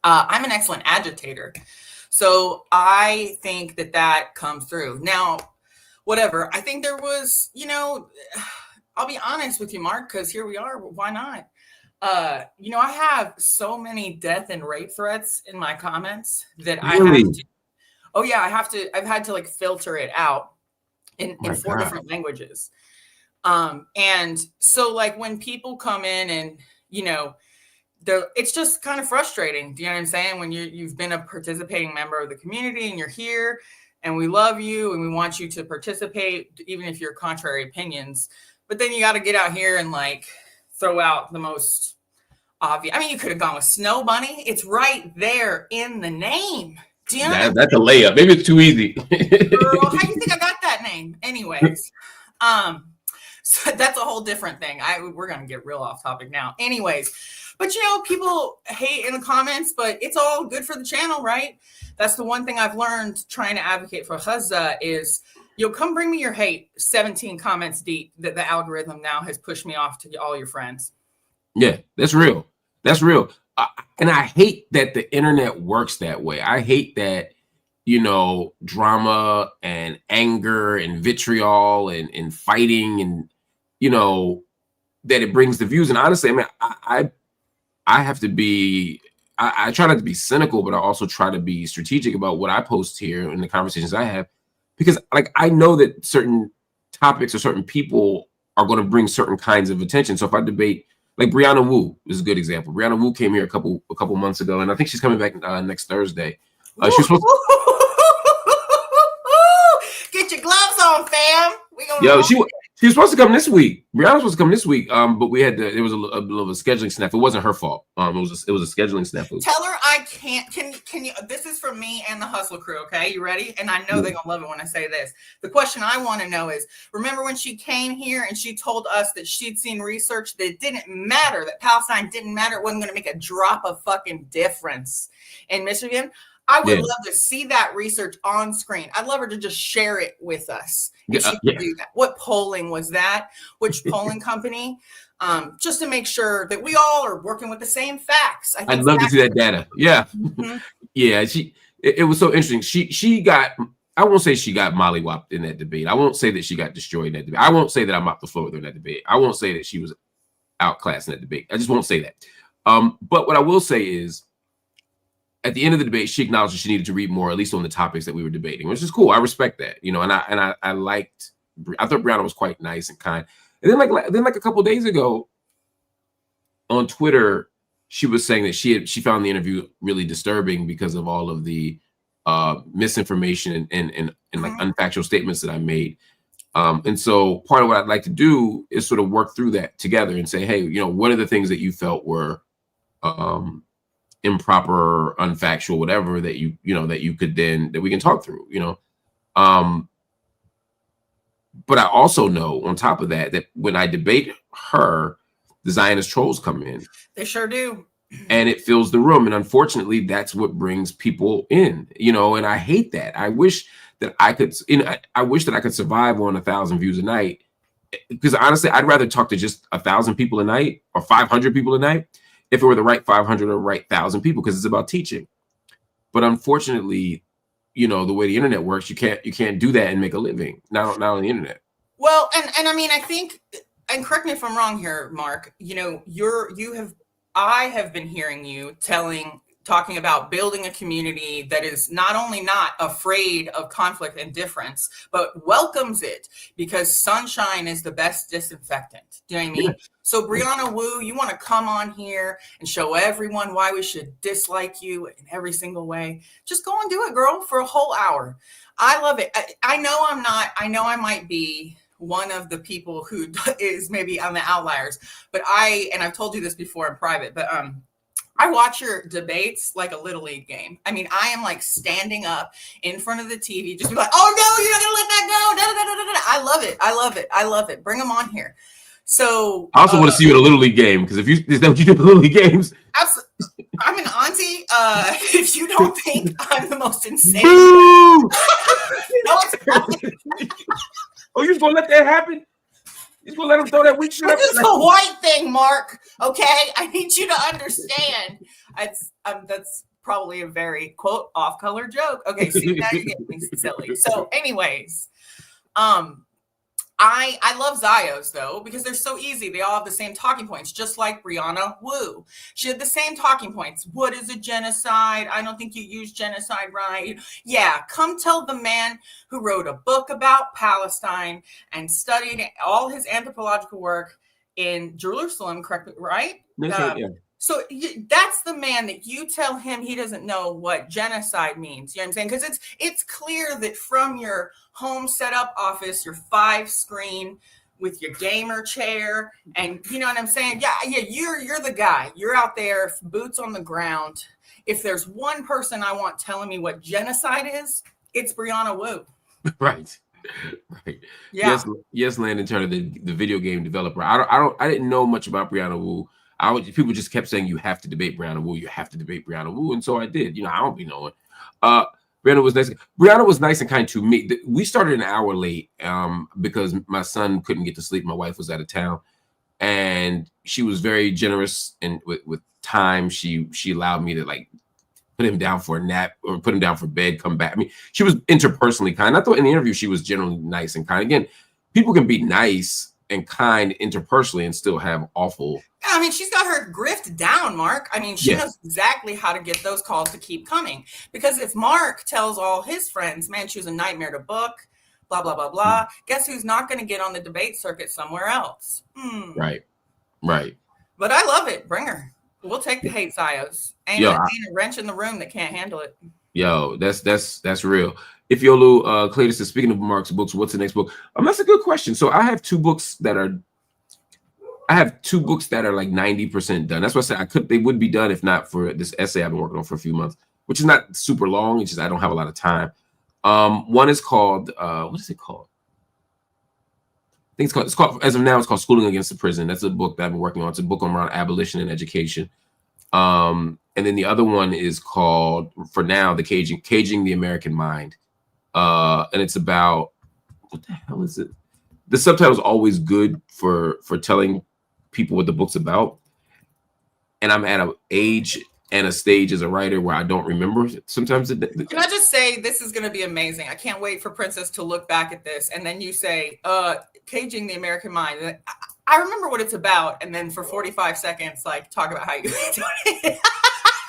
I'm an excellent agitator. So I think that comes through. Now, whatever. I think there was, you know, I'll be honest with you, Mark, because here we are. Why not? You know, I have so many death and rape threats in my comments that Really? I have to. Oh yeah, I've had to like filter it out in 4 different languages. And so like when people come in and, you know, it's just kind of frustrating. Do you know what I'm saying? When you've been a participating member of the community and you're here and we love you and we want you to participate, even if you're contrary opinions, but then you got to get out here and like throw out the most obvious. I mean, you could have gone with Snow Bunny. It's right there in the name. Do you know that's a layup. Maybe it's too easy. Girl, how do you think I got that name? Anyways, so that's a whole different thing. We're gonna get real off topic now. Anyways, but you know, people hate in the comments, but it's all good for the channel, right? That's the one thing I've learned trying to advocate for Gaza is, you know, come bring me your hate 17 comments deep that the algorithm now has pushed me off to all your friends. Yeah, that's real. That's real. And I hate that the internet works that way. I hate that, you know, drama and anger and vitriol and fighting and, you know, that it brings the views. And honestly, I mean, I have to be, I try not to be cynical, but I also try to be strategic about what I post here in the conversations I have, because like, I know that certain topics or certain people are going to bring certain kinds of attention. So if I debate, like Brianna Wu is a good example. Brianna Wu came here a couple months ago, and I think she's coming back next Thursday. She's supposed to get your gloves on, fam. She was supposed to come this week. Brianna was supposed to come this week, but we had it was a little of a scheduling snafu. It wasn't her fault. It was a scheduling snafu. Tell her I can't. Can you? This is from me and the Hustle crew. Okay, you ready? And I know they're gonna love it when I say this. The question I want to know is: remember when she came here and she told us that she'd seen research that it didn't matter, that Palestine didn't matter, it wasn't going to make a drop of fucking difference in Michigan? I would love to see that research on screen. I'd love her to just share it with us. If she could do that. What polling was that? Which polling company? Just to make sure that we all are working with the same facts. I'd love to see that data. Yeah. Mm-hmm. Yeah. It was so interesting. She got, I won't say she got mollywopped in that debate. I won't say that she got destroyed in that debate. I won't say that I'm off the floor with her in that debate. I won't say that she was outclassed in that debate. I just won't say that. But what I will say is, at the end of the debate, she acknowledged that she needed to read more, at least on the topics that we were debating, which is cool. I respect that, you know. And I thought Brianna was quite nice and kind. And then like a couple of days ago, on Twitter, she was saying that she found the interview really disturbing because of all of the misinformation and like unfactual statements that I made. And so part of what I'd like to do is sort of work through that together and say, hey, you know, what are the things that you felt were improper, unfactual, whatever, that that we can talk through, you know. But I also know on top of that when I debate her, the Zionist trolls come in. They sure do. And it fills the room. And unfortunately, that's what brings people in, you know, and I hate that. I wish that I could, I wish that I could survive on 1,000 views a night, because honestly, I'd rather talk to just 1,000 people a night or 500 people a night if it were the right 500 or right 1,000 people, because it's about teaching. But unfortunately, you know, the way the internet works, you can't do that and make a living, not on the internet. Well, and I mean, I think, and correct me if I'm wrong here, Mark, you know, I have been hearing you telling talking about building a community that is not only not afraid of conflict and difference, but welcomes it, because sunshine is the best disinfectant. Do you know what I mean? Yeah. So Brianna Wu, you want to come on here and show everyone why we should dislike you in every single way? Just go and do it, girl, for a whole hour. I love it. I know I might be one of the people who is maybe on the outliers, but I've told you this before in private, but I watch your debates like a Little League game. I mean, I am like standing up in front of the TV, just be like, oh no, you're not gonna let that go. Da, da, da, da, da. I love it. I love it. I love it. Bring them on here. So I also want to see you at a Little League game, because is that what you do at Little League games? I'm an auntie. If you don't think I'm the most insane, no, oh, you just gonna let that happen? You just gonna let him throw that weak shit up? This is a white thing, Mark. Okay, I need you to understand. That's probably a very quote off-color joke. Okay, see, now you're getting me silly. So, anyways, I love Zios though, because they're so easy. They all have the same talking points, just like Brianna Wu. She had the same talking points. What is a genocide? I don't think you use genocide right. Yeah, come tell the man who wrote a book about Palestine and studied all his anthropological work in Jerusalem, correct? Right? Yeah. So that's the man that you tell him he doesn't know what genocide means. You know what I'm saying? Because it's clear that from your home setup office, your 5-screen with your gamer chair, and you know what I'm saying? Yeah, you're the guy. You're out there, boots on the ground. If there's one person I want telling me what genocide is, it's Brianna Wu. Right. Yeah. Yes, Landon Turner, the video game developer. I didn't know much about Brianna Wu. People just kept saying, you have to debate Brianna Wu. You have to debate Brianna Wu. And so I did. You know, I don't be knowing. Brianna was nice. Brianna was nice and kind to me. We started an hour late because my son couldn't get to sleep. My wife was out of town. And she was very generous, and with time, she allowed me to like put him down for a nap or put him down for bed, come back. I mean, she was interpersonally kind. I thought in the interview she was generally nice and kind. Again, people can be nice and kind interpersonally and still have awful. I mean, she's got her grift down, Mark. I mean, she knows exactly how to get those calls to keep coming. Because if Mark tells all his friends, man, she was a nightmare to book, blah, blah, blah, blah, guess who's not going to get on the debate circuit somewhere else? Right. But I love it. Bring her. We'll take the hate, Zios. Ain't a wrench in the room that can't handle it. Yo, that's real. If Yolu Cletus is speaking of Mark's books, what's the next book? That's a good question. So I have two books that are like 90% done. That's what I said they would be done if not for this essay I've been working on for a few months, which is not super long. It's just I don't have a lot of time. One is called what is it called? I think it's called as of now it's called Schooling Against the Prison. That's a book that I've been working on. It's a book around abolition and education. And then the other one is called, for now, Caging the American Mind. And it's about, what the hell is it? The subtitle is always good for telling people what the book's about. And I'm at an age and a stage as a writer where I don't remember sometimes. Can I just say, this is going to be amazing. I can't wait for Princess to look back at this. And then you say, Caging the American Mind. I remember what it's about. And then for 45 seconds, like, talk about how you doing it.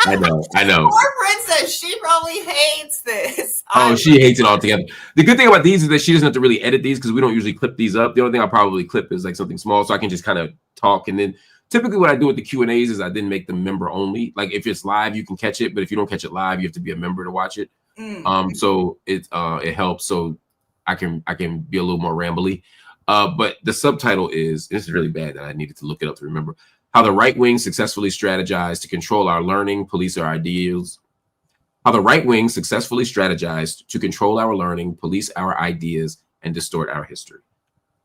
I know. Poor Princess, she probably hates this. She hates it altogether. The good thing about these is that she doesn't have to really edit these because we don't usually clip these up. The only thing I'll probably clip is like something small, so I can just kind of talk. And then typically what I do with the Q&As is I didn't make them member only. Like if it's live, you can catch it, but if you don't catch it live, you have to be a member to watch it. So it helps, so I can be a little more rambly. But the subtitle is, this is really bad that I needed to look it up to remember. How the right wing successfully strategized to control our learning, police our ideals. How the right wing successfully strategized to control our learning, police our ideas, and distort our history.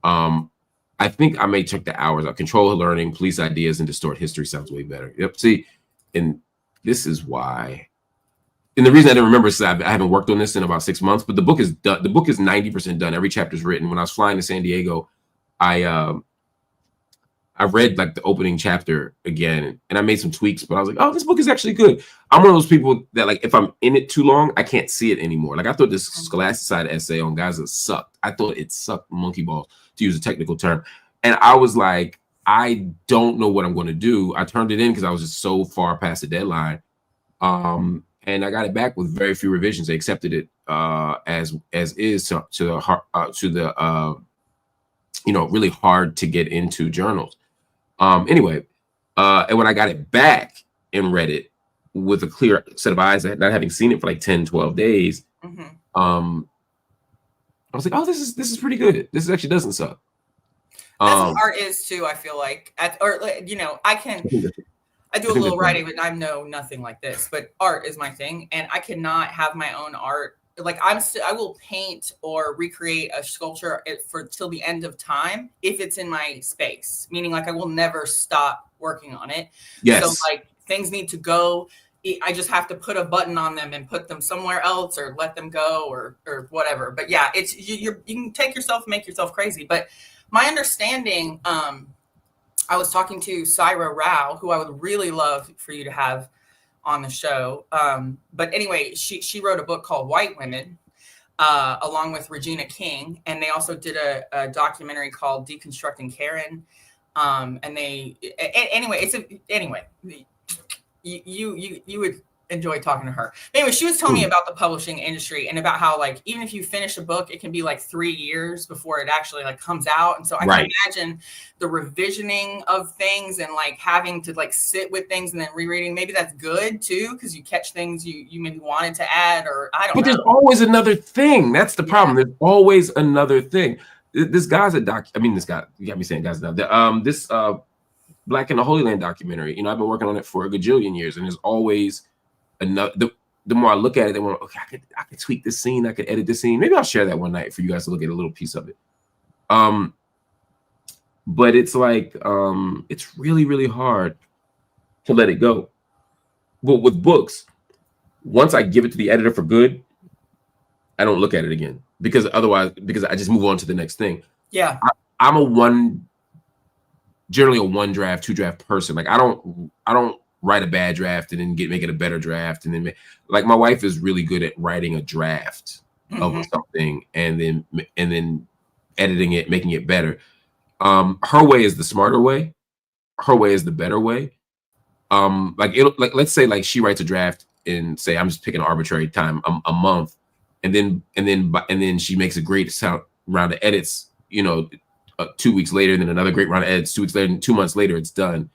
I think I may check the hours. I'll control learning, police ideas, and distort history sounds way better. Yep. See, and this is why. And the reason I didn't remember is I haven't worked on this in about 6 months, but the book is done. The book is 90% done. Every chapter is written. When I was flying to San Diego, I read like the opening chapter again and I made some tweaks, but I was like, oh, this book is actually good. I'm one of those people that like, if I'm in it too long, I can't see it anymore. Like I thought this Scholasticide essay on Gaza sucked. I thought it sucked monkey balls, to use a technical term. And I was like, I don't know what I'm going to do. I turned it in because I was just so far past the deadline. And I got it back with very few revisions. They accepted it as is to the really hard to get into journals. Anyway, and when I got it back and read it with a clear set of eyes, not having seen it for like 10, 12 days, I was like, oh, this is pretty good. This actually doesn't suck. That's what art is too, I feel like. I do a little writing, but I know nothing like this. But art is my thing, and I cannot have my own art. Like I will paint or recreate a sculpture for till the end of time if it's in my space. Meaning, like I will never stop working on it. Yes. So like things need to go. I just have to put a button on them and put them somewhere else, or let them go, or whatever. But yeah, it's you can take yourself, make yourself crazy. But my understanding, I was talking to Syra Rao, who I would really love for you to have on the show. But anyway, she wrote a book called White Women, along with Regina King, and they also did a documentary called Deconstructing Karen. You would enjoy talking to her. But anyway, she was telling me about the publishing industry and about how like even if you finish a book, it can be like 3 years before it actually like comes out. And so I can imagine the revisioning of things and like having to like sit with things and then rereading. Maybe that's good too, because you catch things you maybe wanted to add, or I don't know. But there's always another thing. That's the problem. There's always another thing. This guy's this guy, you got me saying Gaza now. This Black in the Holy Land documentary, I've been working on it for a gajillion years, and there's always another. The more I look at it, the more okay, I could tweak this scene, I could edit this scene. Maybe I'll share that one night for you guys to look at a little piece of it. But it's like it's really, really hard to let it go. But with books, once I give it to the editor for good, I don't look at it again because I just move on to the next thing. Yeah, I'm generally a one draft, two draft person. Like I don't write a bad draft and then make it a better draft, and then like my wife is really good at writing a draft of something and then editing it, making it better. Her way is the smarter way. Her way is the better way. Let's say like she writes a draft in, say, I'm just picking an arbitrary time, a month, and then she makes a great round of edits, 2 weeks later, and then another great round of edits 2 weeks later, and 2 months later it's done.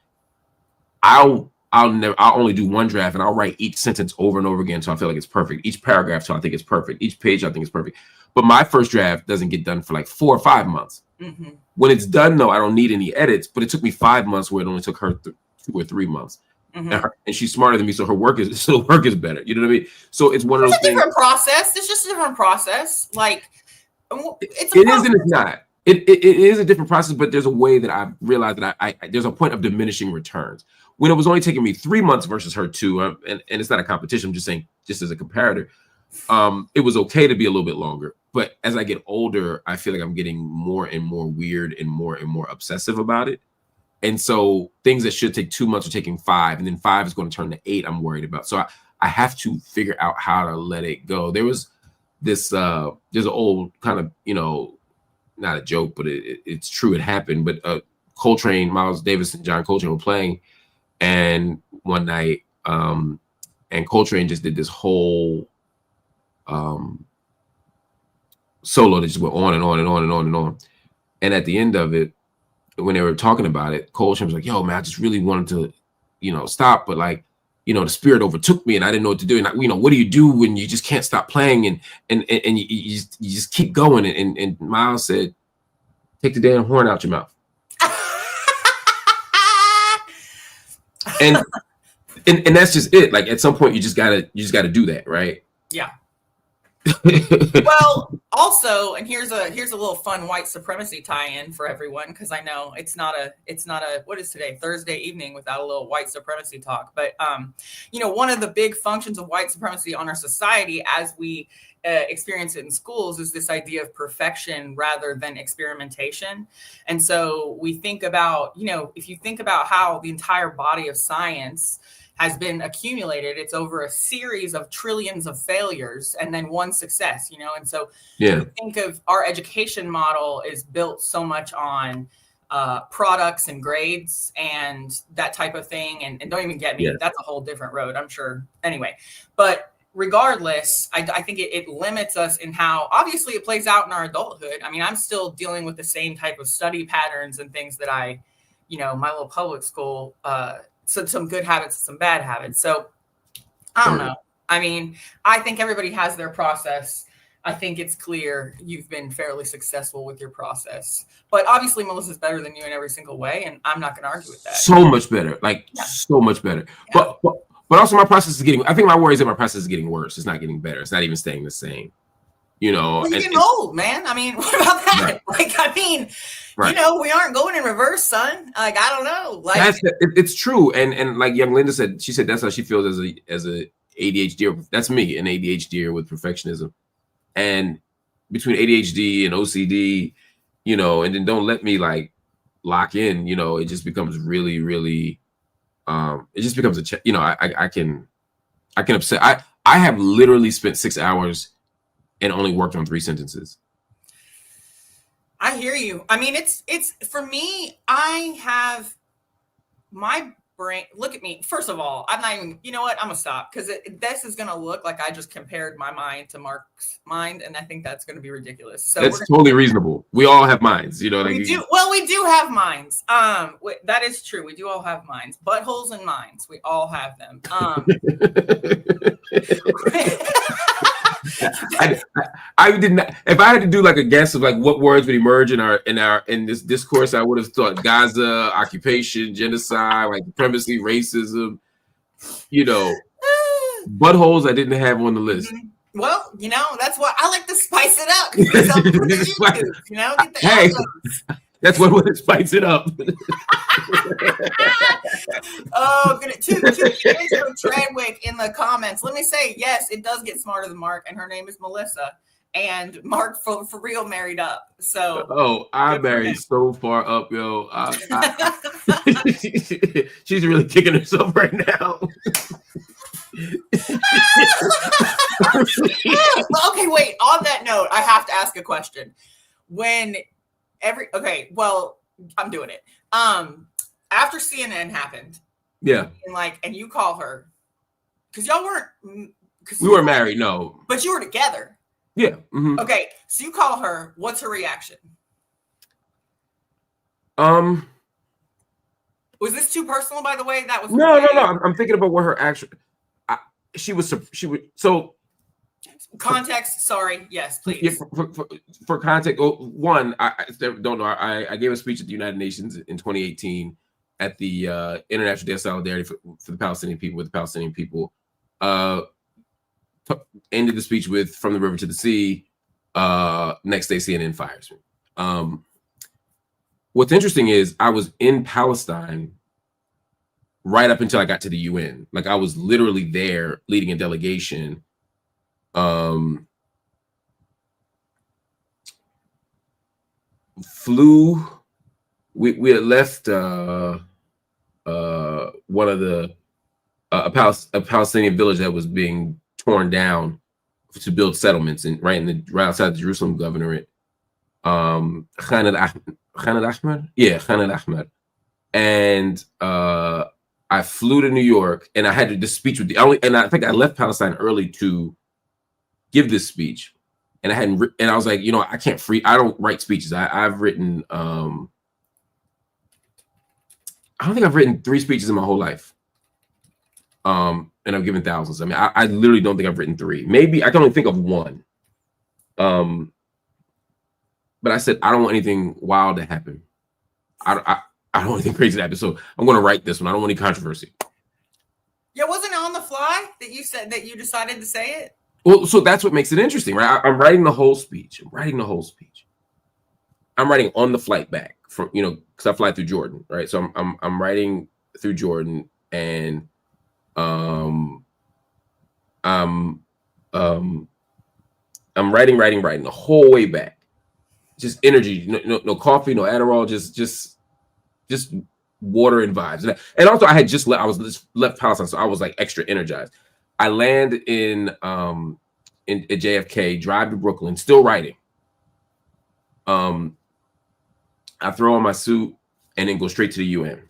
I'll only do one draft, and I'll write each sentence over and over again until I feel like it's perfect. Each paragraph till I think it's perfect. Each page I think is perfect. But my first draft doesn't get done for like 4 or 5 months. When it's done, though, I don't need any edits. But it took me 5 months, where it only took her 2 or 3 months. And she's smarter than me, so her work is better. You know what I mean? So it's one of those things. It's a different process. It's just a different process. Like it is and it's not. It is a different process, but there's a way that I've realized that I there's a point of diminishing returns. When it was only taking me 3 months versus her 2, and it's not a competition, I'm just saying, just as a comparator, it was okay to be a little bit longer. But as I get older, I feel like I'm getting more and more weird and more obsessive about it. And so things that should take 2 months are taking 5, and then 5 is going to turn to 8 I'm worried about. So I have to figure out how to let it go. There was this, there's an old kind of, not a joke, but it's true, it happened. But Coltrane, Miles Davis and John Coltrane were playing, and one night, and Coltrane just did this whole solo that just went on and on and on and on and on. And at the end of it, when they were talking about it, Coltrane was like, "Yo, man, I just really wanted to, stop, but like, the spirit overtook me, and I didn't know what to do. And what do you do when you just can't stop playing and you just keep going?" And Miles said, "Take the damn horn out your mouth." and that's just it. Like at some point, you just gotta do that, right? Yeah. Well, also, and here's a little fun white supremacy tie-in for everyone, because I know it's not a what is today, Thursday evening, without a little white supremacy talk. But one of the big functions of white supremacy on our society, as we experience it in schools, is this idea of perfection rather than experimentation. And so we think about, if you think about how the entire body of science has been accumulated, it's over a series of trillions of failures and then one success, and so you think of our education model is built so much on products and grades and that type of thing. And don't even get me. Yeah. That's a whole different road, I'm sure. Anyway, but regardless, I think it limits us in how obviously it plays out in our adulthood. I mean, I'm still dealing with the same type of study patterns and things that my little public school, so some good habits, some bad habits. So I don't know. I mean, I think everybody has their process. I think it's clear you've been fairly successful with your process, but obviously Melissa's better than you in every single way. And I'm not going to argue with that. So much better, so much better. Yeah. But also my process is I think my worry is that my process is getting worse. It's not getting better. It's not even staying the same. Well, you're getting old, man. I mean, what about that? Right. We aren't going in reverse, son. I don't know. It's true. And like young Linda said, she said that's how she feels as a ADHD. That's me, an ADHD with perfectionism. And between ADHD and OCD, and then don't let me lock in, it just becomes really, really, it just becomes I can upset. I have literally spent 6 hours and only worked on 3 sentences. I hear you. I mean, it's for me, I have my brain. Look at me. First of all, I'm not even, you know what? I'm gonna stop because this is gonna look like I just compared my mind to Mark's mind, and I think that's gonna be ridiculous. So that's totally reasonable. We all have minds, we do. Well, we do have minds. That is true. We do all have minds, buttholes and minds. We all have them. I did not. If I had to do a guess of what words would emerge in this discourse, I would have thought Gaza, occupation, genocide, supremacy, racism. Buttholes I didn't have on the list. Well, that's why I like to spice it up. Get the hey, that's what would spice it up. Oh, two from Tradwick in the comments. Let me say, yes, it does get smarter than Mark, and her name is Melissa. And Mark for real married up. So I married so far up, yo. She's really kicking herself right now. Okay, wait. On that note, I have to ask a question. I'm doing it. After CNN happened, yeah, and you call her because y'all weren't. We weren't married, no, but you were together. Yeah. Mm-hmm. Okay, so you call her. What's her reaction? Was this too personal? By the way, that was no. I'm thinking about what her actual. She would so. Context. Sorry. Yes, please. Yeah, for context, one, I don't know. I gave a speech at the United Nations in 2018 at the International Day of Solidarity for the Palestinian people with the Palestinian people. Ended the speech with "From the river to the sea." Next day, CNN fires me. What's interesting is I was in Palestine right up until I got to the UN. I was literally there leading a delegation. We had left one of the a Palestinian village that was being torn down to build settlements right outside the Jerusalem governorate. Khan al-Ahmar, and I flew to New York, and I had this speech and I think I left Palestine early to give this speech, and I was like, I don't write speeches. I've written, I don't think I've written 3 speeches in my whole life. And I've given thousands. I mean, I literally don't think I've written 3. Maybe I can only think of 1. But I said, I don't want anything wild to happen. I don't want anything crazy to happen. So I'm going to write this one. I don't want any controversy. Yeah, wasn't it on the fly that you said that you decided to say it? Well, so that's what makes it interesting, right? I'm writing the whole speech. I'm writing on the flight back from, because I fly through Jordan, right? So I'm writing through Jordan, and I'm writing the whole way back. Just energy, no coffee, no Adderall, just water and vibes. And also, I had just left Palestine, so I was extra energized. I land in at JFK, drive to Brooklyn, still writing. I throw on my suit and then go straight to the UN.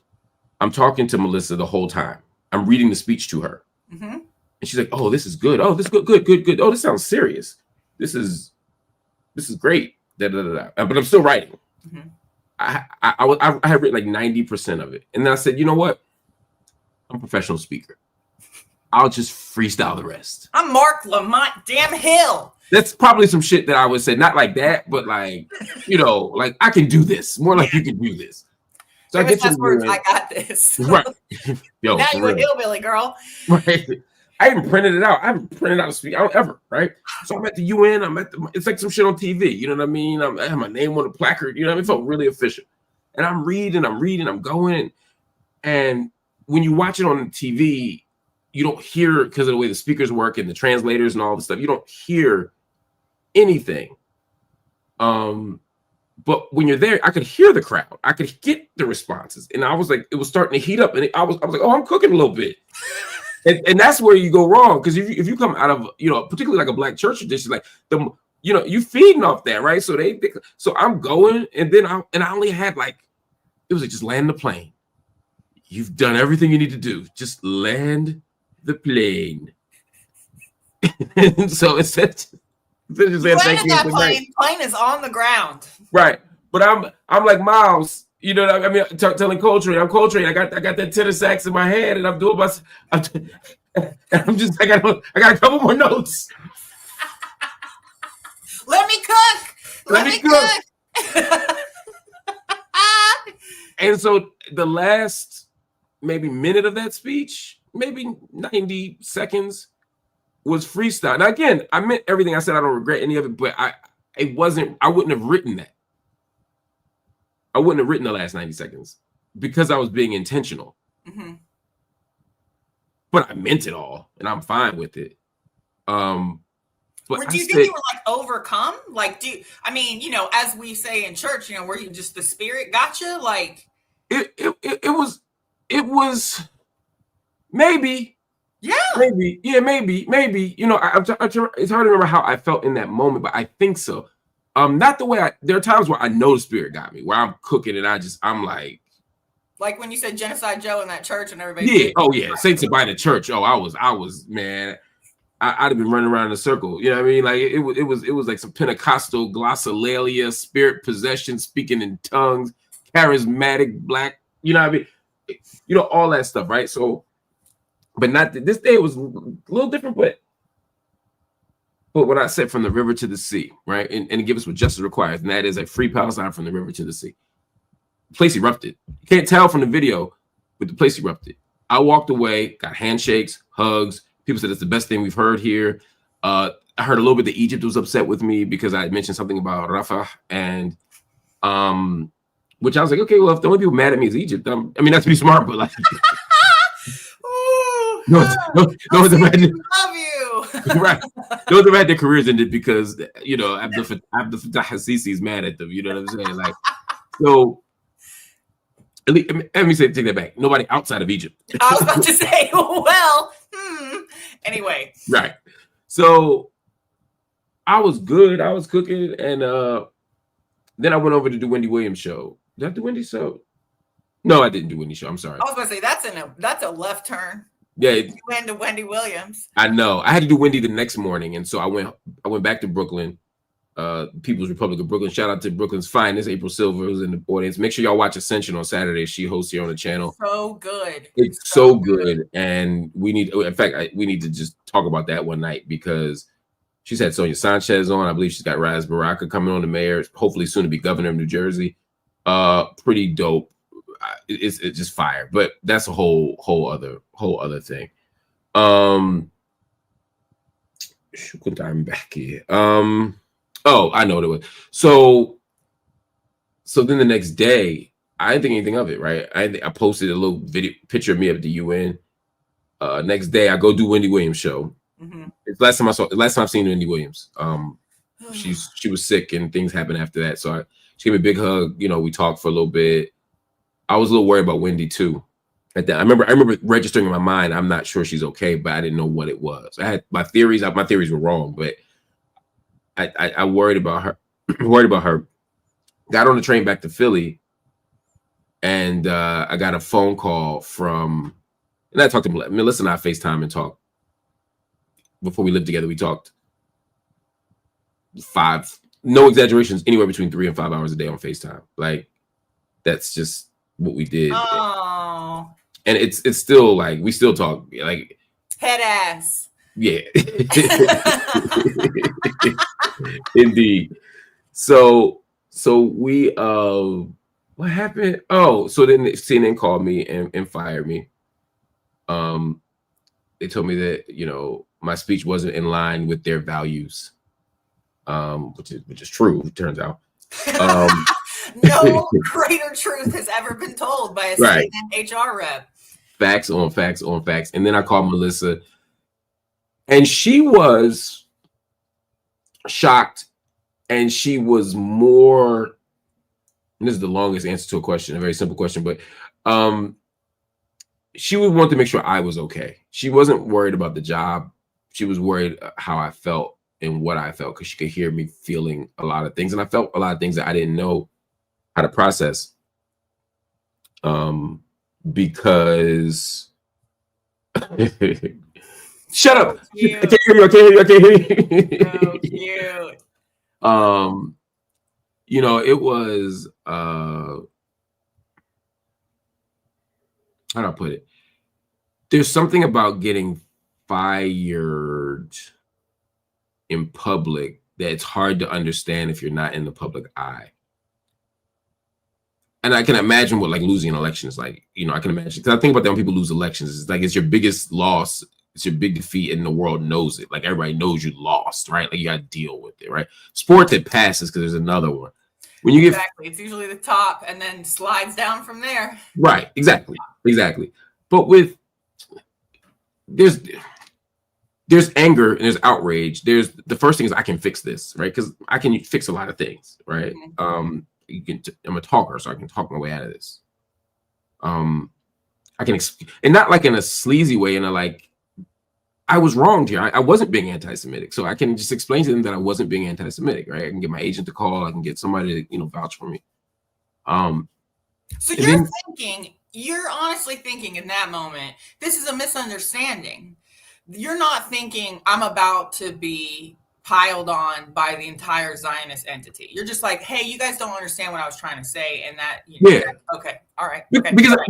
I'm talking to Melissa the whole time. I'm reading the speech to her. And she's like, oh, this is good. Oh, this is good, good. Oh, this sounds serious. This is great. But I'm still writing. I had written like 90% of it. And then I said, you know what? I'm a professional speaker. I'll just freestyle the rest. I'm Marc Lamont damn Hill. That's probably some shit that I would say, not like that, but like, you know, like I can do this. More like you can do this. So I get to words, I got this. Right. Yo, now you're a hillbilly, girl. Right. I even printed it out. I haven't printed out a speech. I don't ever, right? So I'm at the UN. It's like some shit on TV. You know what I mean? I have my name on a placard. You know what I mean? It felt really official. And I'm reading, I'm going. And when you watch it on TV, you don't hear, because of the way the speakers work and the translators and all the stuff, you don't hear anything. But when you're there, I could hear the crowd. I could get the responses. And I was like, it was starting to heat up. And I was like, oh, I'm cooking a little bit. And that's where you go wrong. Because if you come out of, you know, particularly like a black church tradition, like you feeding off that, right? So so I'm going, and then I only had like, it was like, just land the plane. You've done everything you need to do. Just land the plane. And so it's that. Plane is on the ground. Right. But I'm like Miles. You know what I mean? Telling Coltrane, I'm Coltrane. I got that tenor sax in my head, and I'm doing my. I got a couple more notes. Let me cook. Let me cook. And so the last maybe minute of that speech, maybe 90 seconds, was freestyle. Now again, I meant everything I said. I don't regret any of it, but I wouldn't have written that. I wouldn't have written the last 90 seconds because I was being intentional. But I meant it all, and I'm fine with it. But do you think you were like overcome? Like, you know, as we say in church, you know, were you just the spirit got you? Like, it was maybe. Yeah. Maybe. Yeah, maybe. You know, it's hard to remember how I felt in that moment, but I think so. Not the way there are times where I know the spirit got me, where I'm cooking and I'm like when you said Genocide Joe in that church and everybody. Yeah. Oh yeah. Saints by the church. Oh, I was man. I'd have been running around in a circle. You know what I mean? Like it was like some Pentecostal glossolalia, spirit possession, speaking in tongues, charismatic black. You know what I mean? You know, all that stuff, right? So. But not this day, it was a little different, but what I said, from the river to the sea, right? And give us what justice requires, and that is a free Palestine from the river to the sea. The place erupted. You can't tell from the video, but the place erupted. I walked away, got handshakes, hugs. People said it's the best thing we've heard here. I heard a little bit that Egypt was upset with me because I had mentioned something about Rafah, and which I was like, okay, well, if the only people mad at me is Egypt, I mean, not to be smart, but like. No, love you. Right. Those have had their careers ended because, you know, Abdel Fattah al-Sisi is mad at them. You know what I'm saying? Like, so let me take that back. Nobody outside of Egypt. I was about to say, well, anyway. Right. So I was good. I was cooking, and then I went over to do Wendy Williams' show. Did I do Wendy's show? No, I didn't do Wendy's show. I'm sorry. I was going to say that's a left turn. Yeah, you went to Wendy Williams. I know. I had to do Wendy the next morning, and so I went back to Brooklyn, People's Republic of Brooklyn. Shout out to Brooklyn's finest, April Silver, who's in the audience. Make sure y'all watch Ascension on Saturday. She hosts here on the channel. So good. It's so good, and we need to just talk about that one night because she's had Sonia Sanchez on. I believe she's got Raz Baraka coming on, the mayor, hopefully soon to be governor of New Jersey. Pretty dope. It's just fire, but that's a whole other thing. I'm back here. Oh, I know what it was. So then the next day, I didn't think anything of it, right? I posted a little picture of me at the UN. Next day, I go do Wendy Williams' show. It's last time I've seen Wendy Williams. She was sick and things happened after that. So she gave me a big hug. You know, we talked for a little bit. I was a little worried about Wendy too. At that, I remember registering in my mind, I'm not sure she's okay, but I didn't know what it was. I had my theories. My theories were wrong, but I worried about her. got on the train back to Philly, and I got a phone call from, and I talked to Melissa and I FaceTime and talked. Before we lived together, we talked no exaggerations, anywhere between 3 and 5 hours a day on FaceTime. Like, that's just what we did. Oh. And it's still like, we still talk, like, head ass. Yeah. Indeed. So we what happened? Oh, so then CNN called me and fired me. They told me that, you know, my speech wasn't in line with their values. Which is true, it turns out. No greater truth has ever been told by a right. CNN HR rep. Facts on facts on facts. And then I called Melissa, and she was shocked, and she was more, and this is the longest answer to a question, a very simple question, but she would want to make sure I was okay. She wasn't worried about the job. She was worried how I felt and what I felt, because she could hear me feeling a lot of things, and I felt a lot of things that I didn't know how to process. Because shut up. Cute. I can't hear you. I can't hear you. So cute. You know, it was how do I put it? There's something about getting fired in public that it's hard to understand if you're not in the public eye. And I can imagine what like losing an election is like. You know, I can imagine, because I think about that when people lose elections. It's like it's your biggest loss. It's your big defeat, and the world knows it. Like, everybody knows you lost, right? Like, you got to deal with it, right? Sports, it passes because there's another one. When you get exactly, it's usually the top and then slides down from there. Right, exactly. But with there's anger and there's outrage. There's the first thing is I can fix this, right? Because I can fix a lot of things, right? Mm-hmm. I'm a talker, so I can talk my way out of this. I can, and not like in a sleazy way, in a like, I was wronged here. I wasn't being anti-Semitic, so I can just explain to them that I wasn't being anti-Semitic, right? I can get my agent to call. I can get somebody to, you know, vouch for me. So you're honestly thinking in that moment, this is a misunderstanding. You're not thinking I'm about to be piled on by the entire Zionist entity. You're just like, hey, you guys don't understand what I was trying to say, and that, you know, yeah, okay, all right, okay. Because I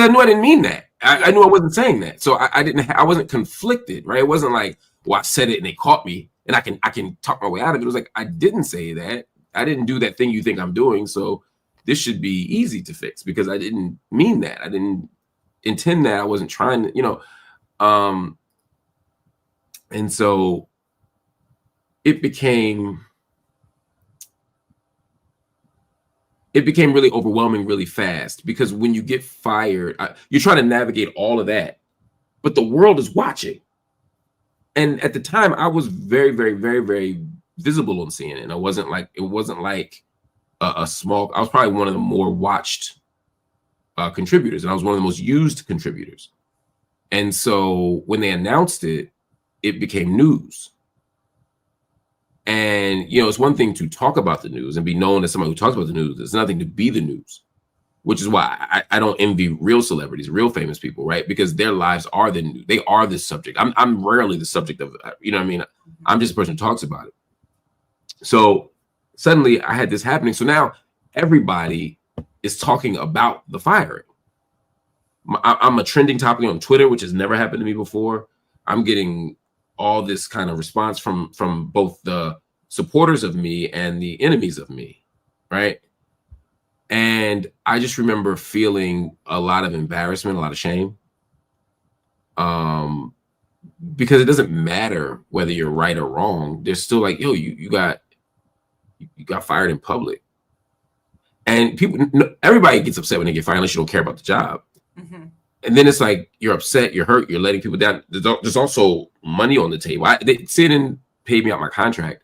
knew I didn't mean that. I knew I wasn't saying that, so I wasn't conflicted, right? It wasn't like, well, I said it and they caught me, and I can talk my way out of it. It was like, I didn't say that. I didn't do that thing you think I'm doing, so this should be easy to fix, because I didn't mean that. I didn't intend that. I wasn't trying to, you know. And so it became really overwhelming really fast, because when you get fired, you're trying to navigate all of that, but the world is watching. And at the time, I was very, very, very, very visible on CNN. It wasn't like a small, I was probably one of the more watched contributors, and I was one of the most used contributors. And so when they announced it, it became news. And, you know, it's one thing to talk about the news and be known as somebody who talks about the news. It's nothing to be the news, which is why I don't envy real celebrities, real famous people, right? Because their lives are the news. They are the subject. I'm rarely the subject of, you know what I mean? I'm just a person who talks about it. So suddenly I had this happening. So now everybody is talking about the firing. I'm a trending topic on Twitter, which has never happened to me before. I'm getting all this kind of response from both the supporters of me and the enemies of me, right? And I just remember feeling a lot of embarrassment, a lot of shame, because it doesn't matter whether you're right or wrong. They're still like, yo, you got fired in public. And everybody gets upset when they get fired unless you don't care about the job. Mm-hmm. And then it's like, you're upset, you're hurt, you're letting people down. There's also money on the table. CNN paid me out my contract,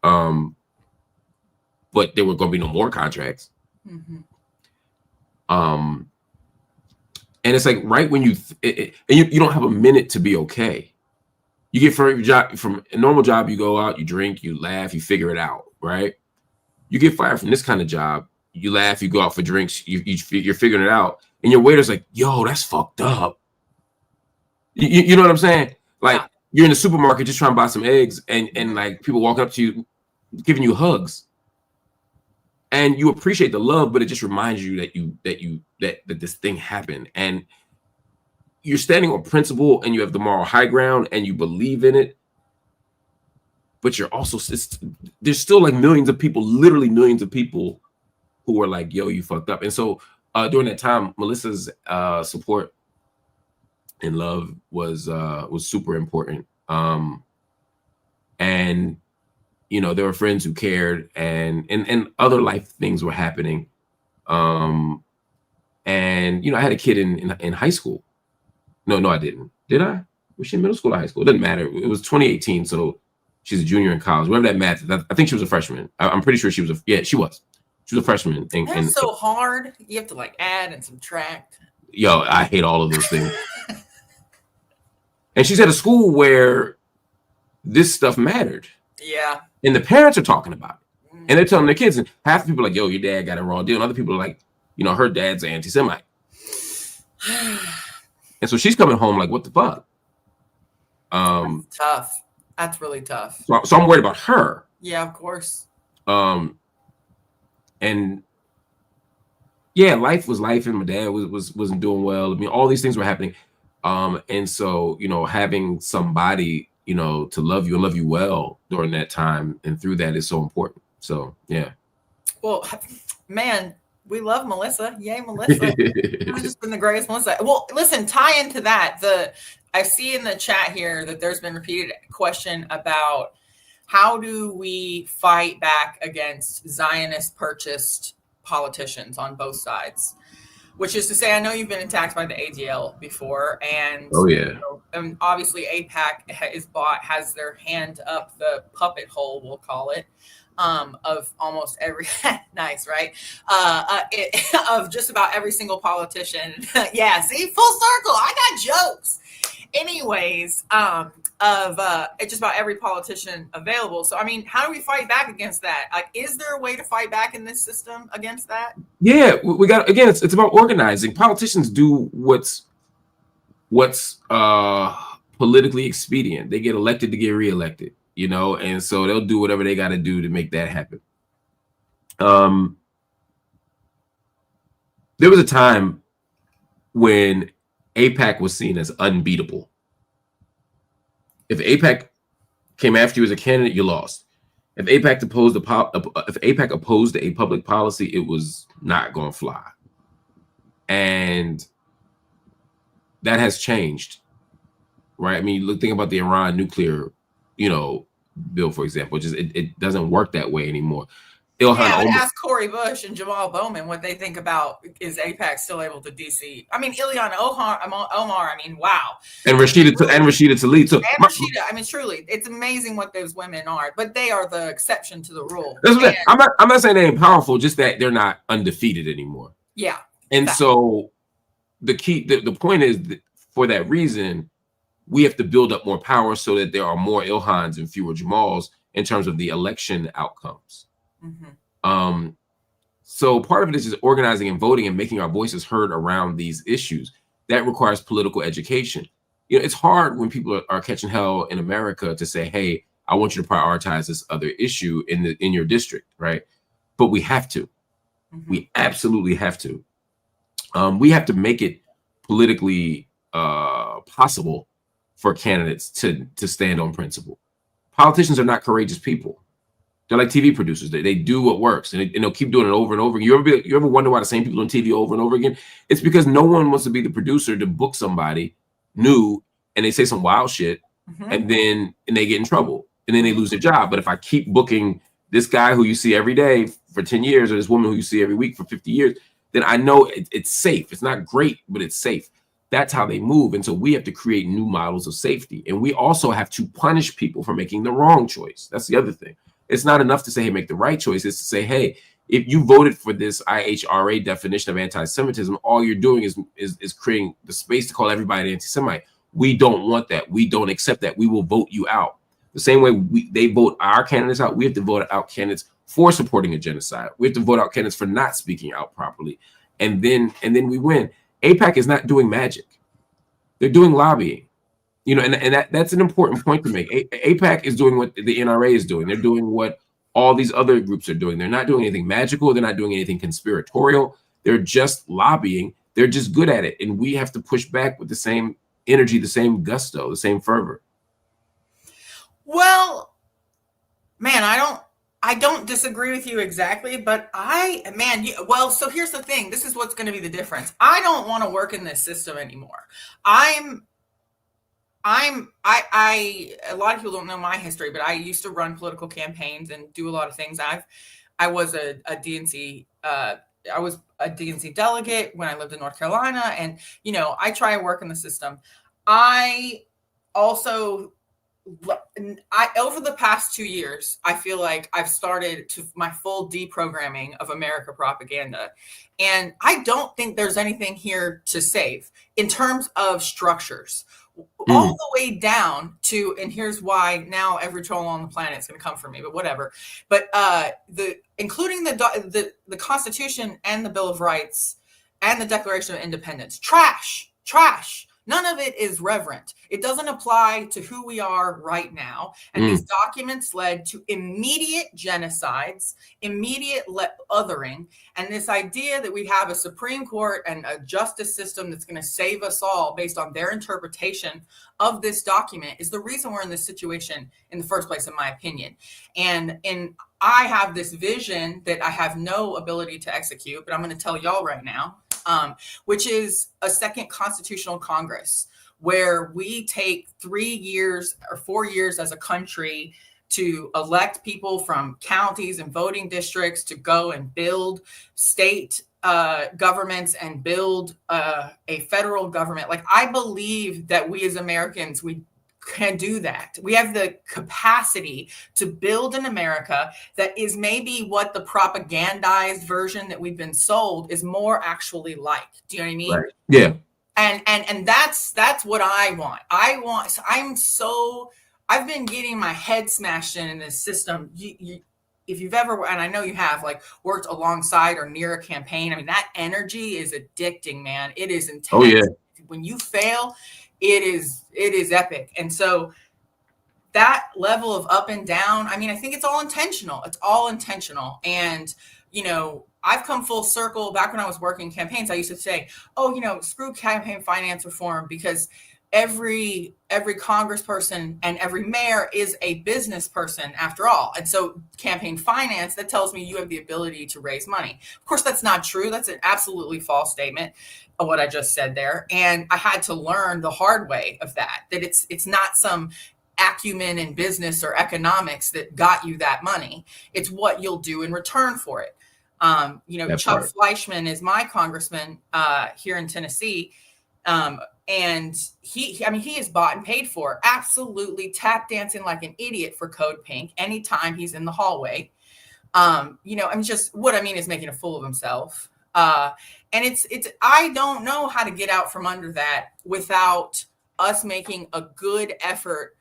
but there were going to be no more contracts. Mm-hmm. And it's like, right when you don't have a minute to be okay. You get from a normal job, you go out, you drink, you laugh, you figure it out, right? You get fired from this kind of job, you laugh, you go out for drinks, you're figuring it out, and your waiter's like, yo, that's fucked up. You know what I'm saying? Like, you're in the supermarket just trying to buy some eggs, and like people walking up to you, giving you hugs, and you appreciate the love, but it just reminds you that this thing happened, and you're standing on principle, and you have the moral high ground, and you believe in it. But you're also, there's still like millions of people, literally millions of people, who are like, yo, you fucked up. And so during that time, Melissa's support and love was super important. And you know, there were friends who cared, and other life things were happening. And you know, I had a kid in high school. No, I didn't. Did I? Was she in middle school or high school? It doesn't matter. It was 2018, so she's a junior in college. Whatever that math. I think she was a freshman. I'm pretty sure she was she was. She was a freshman. That's so hard. You have to like add and subtract. Yo, I hate all of those things. And she's at a school where this stuff mattered. Yeah. And the parents are talking about it. And they're telling their kids, and half the people are like, yo, your dad got a raw deal. And other people are like, you know, her dad's an anti-Semite. And so she's coming home like, what the fuck? That's tough. That's really tough. So I'm worried about her. Yeah, of course. And yeah, life was life, and my dad wasn't doing well. I mean, all these things were happening. And so, you know, having somebody, you know, to love you and love you well during that time and through that is so important. So yeah. Well, man, we love Melissa. Yay, Melissa. She's just been the greatest Melissa. Well, listen, tie into that. I see in the chat here that there's been repeated question about how do we fight back against Zionist purchased politicians on both sides, which is to say, I know you've been attacked by the ADL before, and oh yeah, you know, and obviously AIPAC has their hand up the puppet hole, we'll call it, of almost every nice, right? Of just about every single politician. Yeah, see, full circle. I got jokes. Anyways, of just about every politician available. So, I mean, how do we fight back against that? Like, is there a way to fight back in this system against that? Yeah, we got, again, it's about organizing. Politicians do what's politically expedient. They get elected to get reelected, you know, and so they'll do whatever they got to do to make that happen. There was a time when AIPAC was seen as unbeatable. If AIPAC came after you as a candidate, you lost. If AIPAC opposed a public policy, it was not going to fly. And that has changed, right? I mean, think about the Iran nuclear, you know, bill, for example. Just it doesn't work that way anymore. Ask Cori Bush and Jamal Bowman what they think about, is AIPAC still able to DC? I mean, Ileana Omar. I mean, wow. And Rashida Tlaib. So Rashida. I mean, truly, it's amazing what those women are, but they are the exception to the rule. I'm not saying they ain't powerful, just that they're not undefeated anymore. Yeah. And so the point is that for that reason, we have to build up more power so that there are more Ilhans and fewer Jamals in terms of the election outcomes. Mm-hmm. So part of it is just organizing and voting and making our voices heard around these issues. That requires political education. You know, it's hard when people are catching hell in America to say, hey, I want you to prioritize this other issue in your district, right? But we have to. Mm-hmm. We absolutely have to. We have to make it politically possible for candidates to stand on principle. Politicians are not courageous people. They're like TV producers. They do what works, and they'll keep doing it over and over again. You ever wonder why the same people on TV over and over again? It's because no one wants to be the producer to book somebody new, and they say some wild shit, mm-hmm. and they get in trouble, and then they lose their job. But if I keep booking this guy who you see every day for 10 years, or this woman who you see every week for 50 years, then I know it's safe. It's not great, but it's safe. That's how they move. And so we have to create new models of safety. And we also have to punish people for making the wrong choice. That's the other thing. It's not enough to say, hey, make the right choice. It's to say, hey, if you voted for this IHRA definition of anti-Semitism, all you're doing is creating the space to call everybody anti-Semite. We don't want that. We don't accept that. We will vote you out. The same way they vote our candidates out, we have to vote out candidates for supporting a genocide. We have to vote out candidates for not speaking out properly. And then we win. AIPAC is not doing magic. They're doing lobbying. And that's an important point to make. AIPAC is doing what the NRA is doing. They're doing what all these other groups are doing. They're not doing anything magical. They're not doing anything conspiratorial. They're just lobbying. They're just good at it. And we have to push back with the same energy, the same gusto, the same fervor. Well, man, I don't disagree with you exactly, but so here's the thing. This is what's going to be the difference. I don't want to work in this system anymore. A lot of people don't know my history, but I used to run political campaigns and do a lot of things. I was a DNC, I was a DNC delegate when I lived in North Carolina, and, I try and work in the system. Over the past 2 years, I feel like I've started my full deprogramming of America propaganda. And I don't think there's anything here to save in terms of structures, all the way down to, and here's why now every troll on the planet is going to come for me, but whatever. But including the Constitution and the Bill of Rights and the Declaration of Independence, trash. None of it is reverent. It doesn't apply to who we are right now. And these documents led to immediate genocides, immediate othering, and this idea that we have a Supreme Court and a justice system that's going to save us all based on their interpretation of this document is the reason we're in this situation in the first place, in my opinion. And I have this vision that I have no ability to execute, but I'm going to tell y'all right now, which is a second constitutional Congress, where we take 3 years or 4 years as a country to elect people from counties and voting districts to go and build state governments and build a federal government. Like, I believe that we as Americans, we can do that. We have the capacity to build an America that is maybe what the propagandized version that we've been sold is more actually like. Do you know what I mean? Right. Yeah. And that's what I want. I've been getting my head smashed in this system. If you've ever, and I know you have, like, worked alongside or near a campaign, I mean, that energy is addicting, man. It is intense. Oh, yeah. When you fail, it is epic. And so that level of up and down, I mean, I think it's all intentional. It's all intentional. And, I've come full circle. Back when I was working campaigns, I used to say, screw campaign finance reform, because every congressperson and every mayor is a business person after all. And so campaign finance, that tells me you have the ability to raise money. Of course, that's not true. That's an absolutely false statement of what I just said there. And I had to learn the hard way of that it's not some acumen in business or economics that got you that money. It's what you'll do in return for it. That's Chuck right. Fleischman is my congressman here in Tennessee. And he is bought and paid for, absolutely tap dancing like an idiot for Code Pink anytime he's in the hallway. Just what I mean is making a fool of himself. And it's I don't know how to get out from under that without us making a good effort.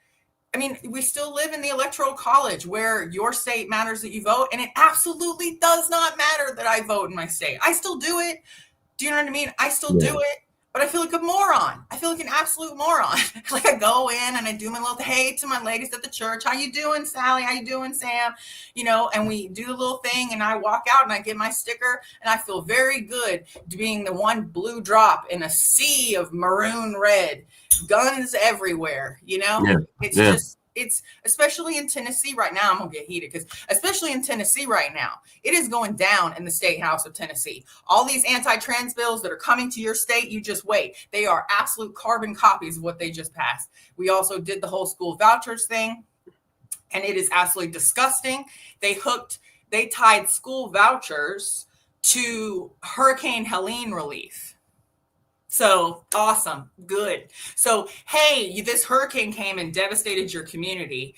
I mean, we still live in the electoral college where your state matters that you vote, and it absolutely does not matter that I vote in my state. I still do it. Do you know what I mean? I still do it. But I feel like a moron. I feel like an absolute moron. Like, I go in and I do my little hey to my ladies at the church. How you doing, Sally? How you doing, Sam? And we do the little thing, and I walk out and I get my sticker, and I feel very good being the one blue drop in a sea of maroon red, guns everywhere. It's especially in Tennessee right now. I'm going to get heated because especially in Tennessee right now, it is going down in the state house of Tennessee. All these anti-trans bills that are coming to your state, you just wait. They are absolute carbon copies of what they just passed. We also did the whole school vouchers thing, and it is absolutely disgusting. They tied school vouchers to Hurricane Helene relief. So awesome. Good. So, hey, this hurricane came and devastated your community.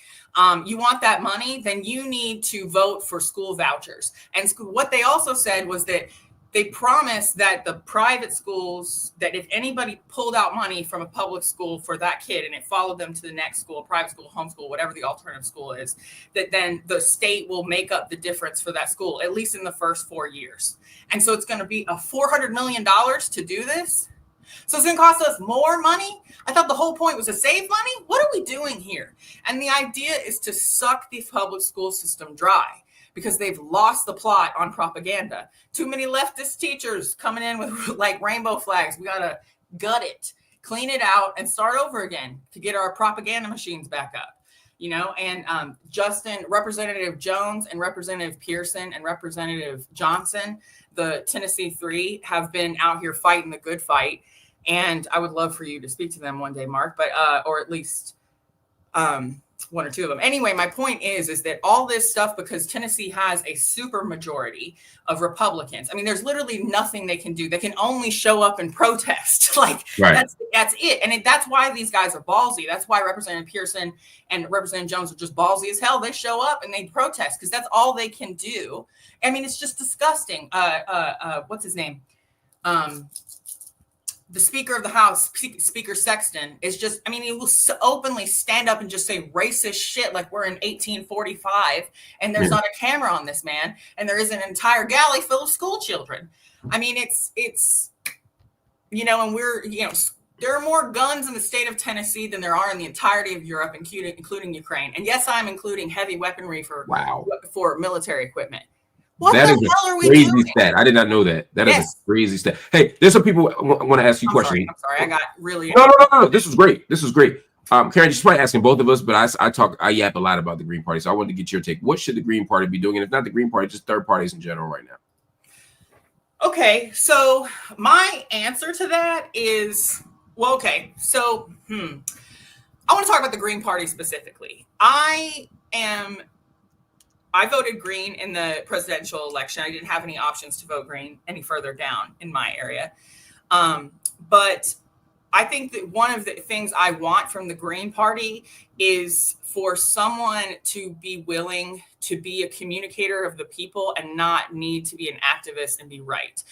You want that money? Then you need to vote for school vouchers. And what they also said was that they promised that the private schools, that if anybody pulled out money from a public school for that kid and it followed them to the next school, private school, homeschool, whatever the alternative school is, that then the state will make up the difference for that school, at least in the first 4 years. And so it's going to be a $400 million to do this. So it's going to cost us more money. I thought the whole point was to save money. What are we doing here? And the idea is to suck the public school system dry, because they've lost the plot on propaganda. Too many leftist teachers coming in with like rainbow flags. We got to gut it, clean it out, and start over again to get our propaganda machines back up. You know, and Representative Jones and Representative Pearson and Representative Johnson, the Tennessee Three, have been out here fighting the good fight. And I would love for you to speak to them one day, Mark, but or at least one or two of them. Anyway, my point is that all this stuff, because Tennessee has a super majority of Republicans. I mean, there's literally nothing they can do. They can only show up and protest. Like, right. That's it. And that's why these guys are ballsy. That's why Representative Pearson and Representative Jones are just ballsy as hell. They show up and they protest because that's all they can do. I mean, it's just disgusting. What's his name? The Speaker of the House, Speaker Sexton, is just, I mean, he will openly stand up and just say racist shit like we're in 1845 and there's not a camera on this man and there is an entire galley full of school children. I mean, it's you know, and we're, you know, there are more guns in the state of Tennessee than there are in the entirety of Europe, including Ukraine. And yes, I'm including heavy weaponry for military equipment. What that the is hell are we crazy doing? Stat. I did not know that. That is a crazy stat. Hey, there's some people want to ask you questions. I'm sorry. I got really. No. This was great. Karen, just probably asking both of us, but I yap a lot about the Green Party, so I wanted to get your take. What should the Green Party be doing? And if not the Green Party, just third parties in general right now. Okay, so my answer to that is, well, okay, so I want to talk about the Green Party specifically. I voted Green in the presidential election. I didn't have any options to vote Green any further down in my area. But I think that one of the things I want from the Green Party is for someone to be willing to be a communicator of the people and not need to be an activist and be right.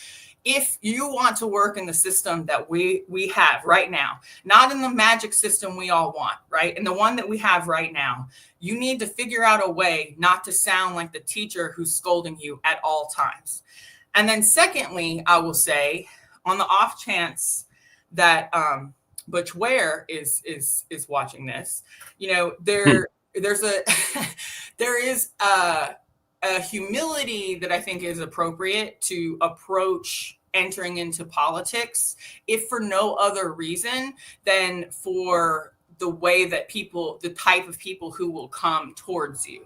If you want to work in the system that we have right now, not in the magic system we all want, right? And the one that we have right now, you need to figure out a way not to sound like the teacher who's scolding you at all times. And then secondly, I will say, on the off chance that Butch Ware is watching this, you know, there is a humility that I think is appropriate to approach entering into politics, if for no other reason than for the way that the type of people who will come towards you.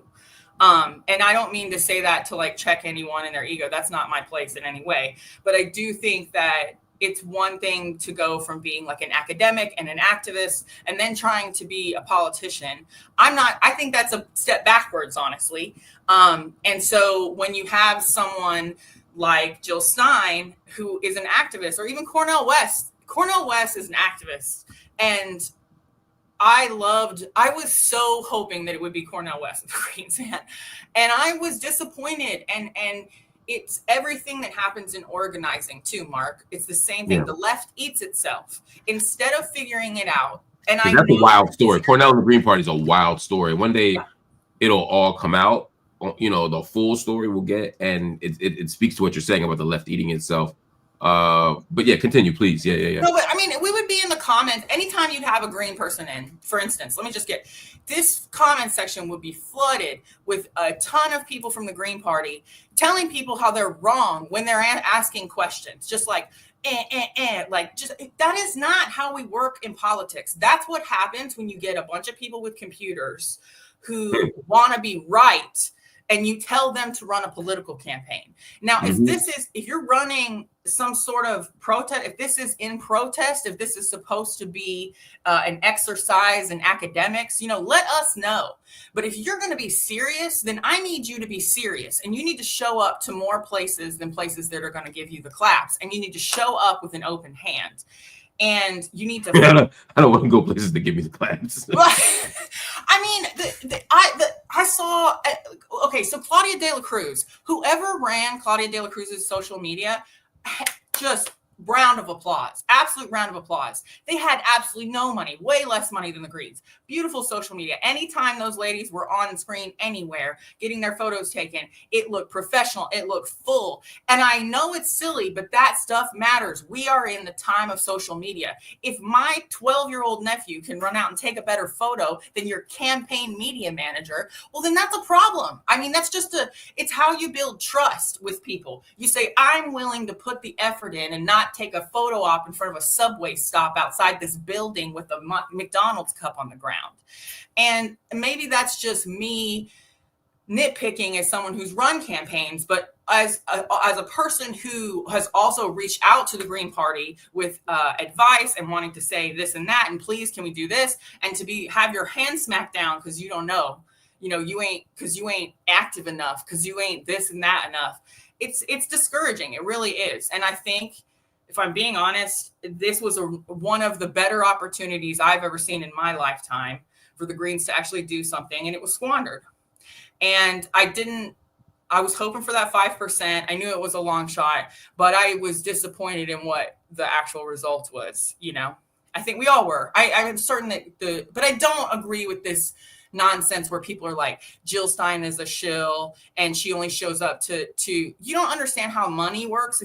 And I don't mean to say that to like check anyone in their ego. That's not my place in any way. But I do think that it's one thing to go from being like an academic and an activist and then trying to be a politician. I think that's a step backwards, honestly. And so when you have someone like Jill Stein, who is an activist, or even Cornel West is an activist. And I was so hoping that it would be Cornel West, the Greens, man. And I was disappointed. And it's everything that happens in organizing too, Mark. It's the same thing. Yeah. The left eats itself instead of figuring it out. And that's a wild story. Cornel and the Green Party is a wild story. One day it'll all come out. You know, the full story we'll get, and it speaks to what you're saying about the left eating itself. But yeah, continue, please. Yeah. No, but I mean, we would be in the comments anytime you'd have a green person in, for instance. Let me just get this comment section would be flooded with a ton of people from the Green Party telling people how they're wrong when they're asking questions, just like, like, just that is not how we work in politics. That's what happens when you get a bunch of people with computers who want to be right. And you tell them to run a political campaign. Now, if you're running some sort of protest, if this is in protest, if this is supposed to be an exercise in academics, you know, let us know. But if you're going to be serious, then I need you to be serious. And you need to show up to more places than places that are going to give you the claps. And you need to show up with an open hand. And you need to. I don't want to go places to give me the claps. I mean, I saw. Okay, so Claudia De La Cruz, whoever ran Claudia De La Cruz's social media, just round of applause, absolute round of applause. They had absolutely no money, way less money than the Greens. Beautiful social media. Anytime those ladies were on screen anywhere, getting their photos taken, it looked professional, it looked full. And I know it's silly, but that stuff matters. We are in the time of social media. If my 12-year-old nephew can run out and take a better photo than your campaign media manager, well, then that's a problem. I mean, that's just it's how you build trust with people. You say, I'm willing to put the effort in and not take a photo op in front of a subway stop outside this building with a McDonald's cup on the ground. And maybe that's just me nitpicking as someone who's run campaigns, but as a person who has also reached out to the Green Party with advice and wanting to say this and that, and please, can we do this? And to have your hand smacked down because you don't know, you ain't active enough, because you ain't this and that enough. It's discouraging. It really is. And I think, if I'm being honest, this was one of the better opportunities I've ever seen in my lifetime for the Greens to actually do something, and it was squandered. And I was hoping for that 5%. I knew it was a long shot, but I was disappointed in what the actual result was. I think we all were. I'm certain that but I don't agree with this nonsense where people are like, Jill Stein is a shill and she only shows up to you don't understand how money works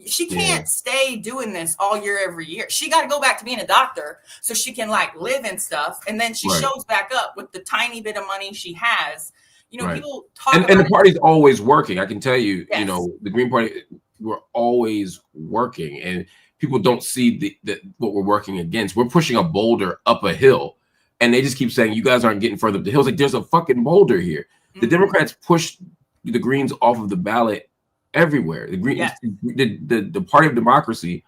she can't stay doing this all year, every year. She got to go back to being a doctor so she can live and stuff. And then she shows back up with the tiny bit of money she has. People talk about and the party's always working. I can tell you, the Green Party, we're always working, and people don't see what we're working against. We're pushing a boulder up a hill, and they just keep saying, you guys aren't getting further up the hill. It's like, there's a fucking boulder here. Mm-hmm. The Democrats pushed the Greens off of the ballot everywhere. The Greens, the party of democracy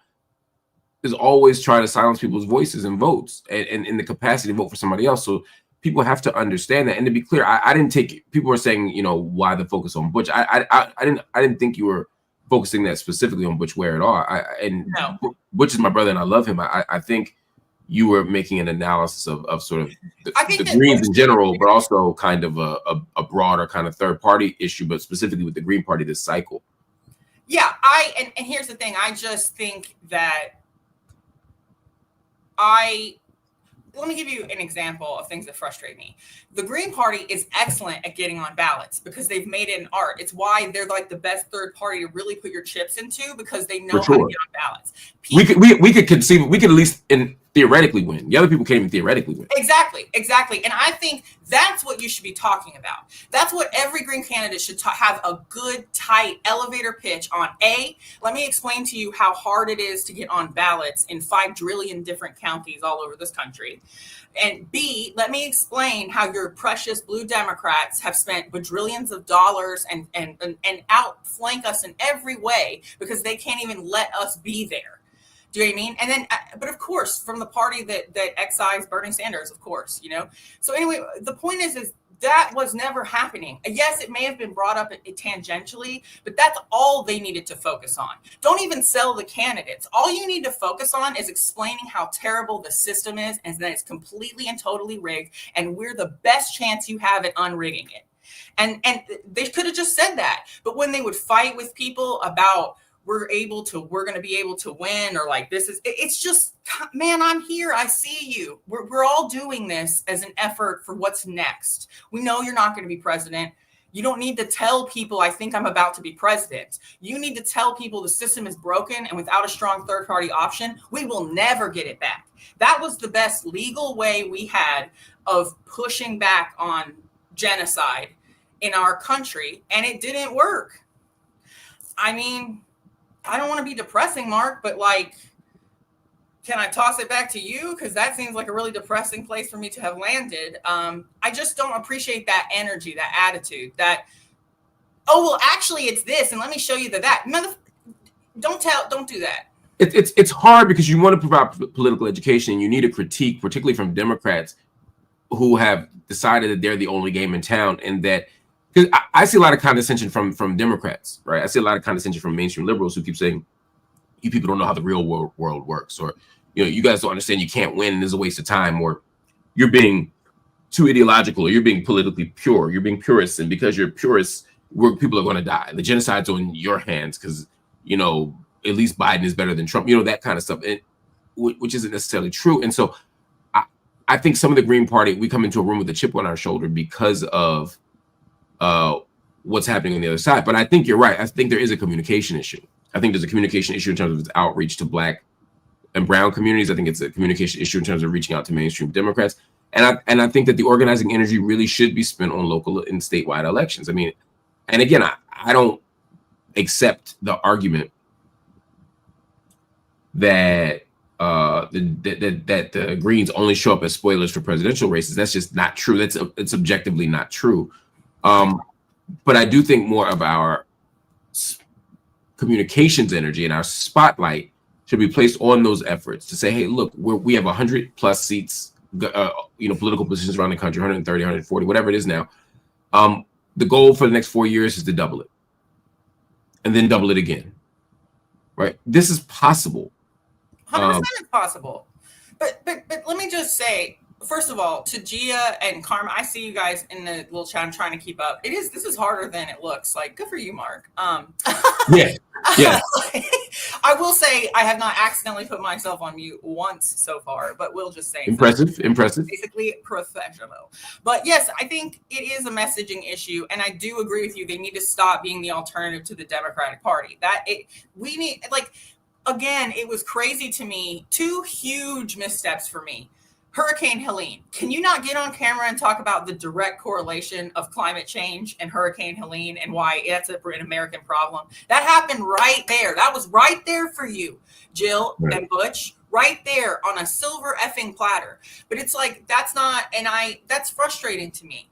is always trying to silence people's voices and votes and in the capacity to vote for somebody else. So people have to understand that. And to be clear, I didn't take, people were saying, why the focus on Butch? I didn't think you were focusing that specifically on Butch Ware at all. Butch is my brother and I love him. I think you were making an analysis of sort of the Greens in general, but also kind of a broader kind of third party issue, but specifically with the Green Party this cycle. Yeah, and here's the thing. I just think that let me give you an example of things that frustrate me. The Green Party is excellent at getting on ballots because they've made it an art. It's why they're like the best third party to really put your chips into, because they know how to get on ballots. We could conceive, we could at least theoretically win. The other people can't even theoretically win. Exactly. And I think that's what you should be talking about. That's what every Green candidate should have a good, tight elevator pitch on. Let me explain to you how hard it is to get on ballots in 5 trillion different counties all over this country. And B, let me explain how your precious blue Democrats have spent bajillions of dollars and outflank us in every way because they can't even let us be there. Do you know what I mean? And then, but of course, from the party that excised Bernie Sanders, of course, So anyway, the point is that was never happening. Yes, it may have been brought up tangentially, but that's all they needed to focus on. Don't even sell the candidates. All you need to focus on is explaining how terrible the system is and that it's completely and totally rigged, and we're the best chance you have at unrigging it. And they could have just said that. But when they would fight with people about we're going to be able to win, or like it's just, man, I'm here. I see you. We're all doing this as an effort for what's next. We know you're not going to be president. You don't need to tell people, I think I'm about to be president. You need to tell people the system is broken, and without a strong third party option, we will never get it back. That was the best legal way we had of pushing back on genocide in our country, and it didn't work. I mean, I don't want to be depressing, Mark, but can I toss it back to you? Because that seems like a really depressing place for me to have landed. I just don't appreciate that energy, that attitude, actually it's this, and let me show you that. Don't do that. It's hard because you want to provide political education, and you need a critique, particularly from Democrats who have decided that they're the only game in town, and that, because I see a lot of condescension from Democrats, right? I see a lot of condescension from mainstream liberals who keep saying, you people don't know how the real world works, or you guys don't understand, you can't win, and it's a waste of time, or you're being too ideological, or you're being politically pure, you're being purist, and because you're purist, people are going to die. The genocide's on your hands because at least Biden is better than Trump, that kind of stuff, and which isn't necessarily true. And so I think some of the Green Party, we come into a room with a chip on our shoulder because of what's happening on the other side. But I think you're right. I think there is a communication issue. I think there's a communication issue in terms of its outreach to Black and Brown communities. I think it's a communication issue in terms of reaching out to mainstream Democrats. And I think that the organizing energy really should be spent on local and statewide elections. I mean, and again, I don't accept the argument that that the Greens only show up as spoilers for presidential races. That's just not true. It's objectively not true. But I do think more of our communications energy and our spotlight should be placed on those efforts to say, hey, look, we have 100+ seats, political positions around the country, 130, 140, whatever it is now. The goal for the next 4 years is to double it and then double it again, right? This is possible. 100% is possible. But let me just say, first of all, to Gia and Karma, I see you guys in the little chat. I'm trying to keep up. This is harder than it looks. Like, good for you, Mark. Yeah. I will say I have not accidentally put myself on mute once so far, but we'll just say impressive. Basically professional. But yes, I think it is a messaging issue, and I do agree with you. They need to stop being the alternative to the Democratic Party. Again, it was crazy to me. 2 huge missteps for me. Hurricane Helene. Can you not get on camera and talk about the direct correlation of climate change and Hurricane Helene and why it's an American problem? That happened right there. That was right there for you, Jill and Butch, right there on a silver effing platter. But it's like, that's frustrating to me.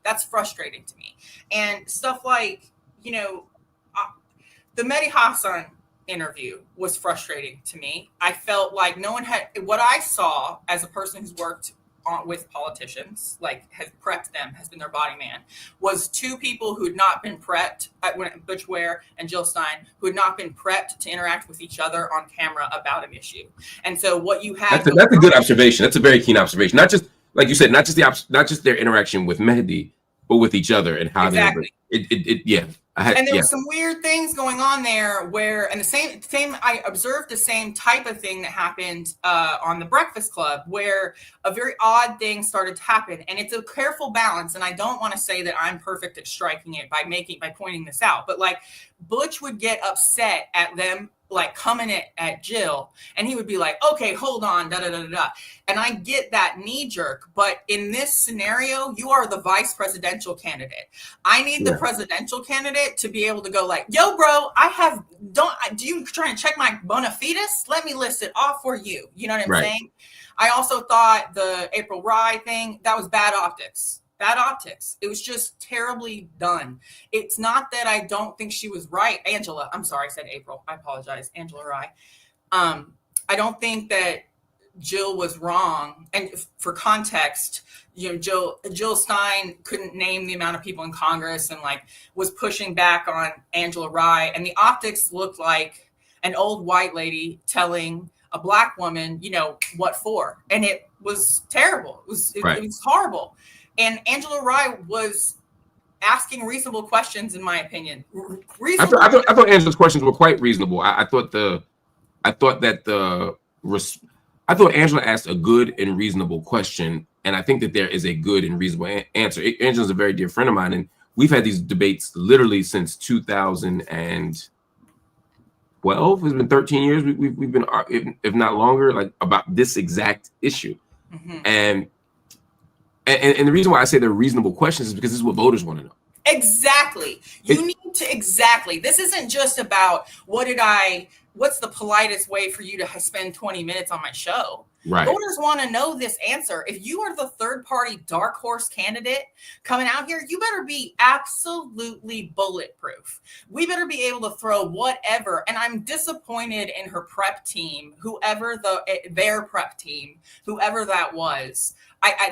And stuff like, the Mehdi Hasan interview was frustrating to me. I felt like no one had, what I saw as a person who's worked with politicians, like has prepped them, has been their body man, was 2 people who had not been prepped, Butch Ware and Jill Stein, who had not been prepped to interact with each other on camera about an issue. And so what you have— That's a good observation. That's a very keen observation. Not just, like you said, not just their interaction with Mehdi, but with each other and how exactly. And there were some weird things going on there and the same, I observed the same type of thing that happened on the Breakfast Club, where a very odd thing started to happen. And it's a careful balance. And I don't want to say that I'm perfect at striking it by pointing this out, but like Butch would get upset at them, like coming at Jill, and he would be like, okay, hold on, da da da da. And I get that knee jerk, but in this scenario, you are the vice presidential candidate. I need the presidential candidate to be able to go like, yo, bro, do you trying to check my bona fides? Let me list it off for you. You know what I'm saying? I also thought the April Rye thing, that was bad optics. It was just terribly done. It's not that I don't think she was right. Angela, I'm sorry, I said April. I apologize. Angela Rye. I don't think that Jill was wrong. And for context, Jill Stein couldn't name the amount of people in Congress and like was pushing back on Angela Rye. And the optics looked like an old white lady telling a Black woman, what for. And it was terrible. It was horrible. And Angela Rye was asking reasonable questions, in my opinion. I thought Angela's questions were quite reasonable. I thought Angela asked a good and reasonable question, and I think that there is a good and reasonable answer. Angela's a very dear friend of mine, and we've had these debates literally since 2012. It's been 13 years. We've been, if not longer, like about this exact issue, And the reason why I say they're reasonable questions is because this is what voters want to know. Exactly. This isn't just about what's the politest way for you to spend 20 minutes on my show. Right. Voters want to know this answer. If you are the third party dark horse candidate coming out here, you better be absolutely bulletproof. We better be able to throw whatever. And I'm disappointed in her prep team, whoever that was.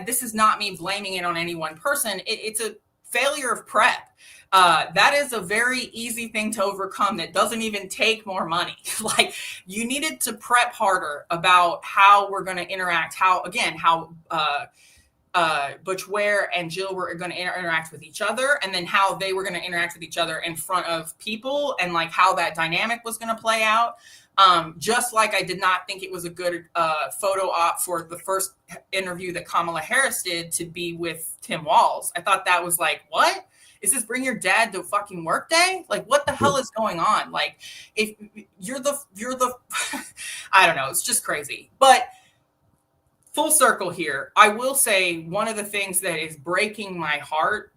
This is not me blaming it on any one person. It's a failure of prep. That is a very easy thing to overcome that doesn't even take more money. Like, you needed to prep harder about how we're going to interact, how Butch Ware and Jill were going to interact with each other, and then how they were going to interact with each other in front of people, and like how that dynamic was going to play out. Just like I did not think it was a good photo op for the first interview that Kamala Harris did to be with Tim Walz. I thought that was like, what? Is this bring your dad to fucking work day? Like, what the hell is going on? Like, if you're the, I don't know. It's just crazy. But full circle here, I will say one of the things that is breaking my heart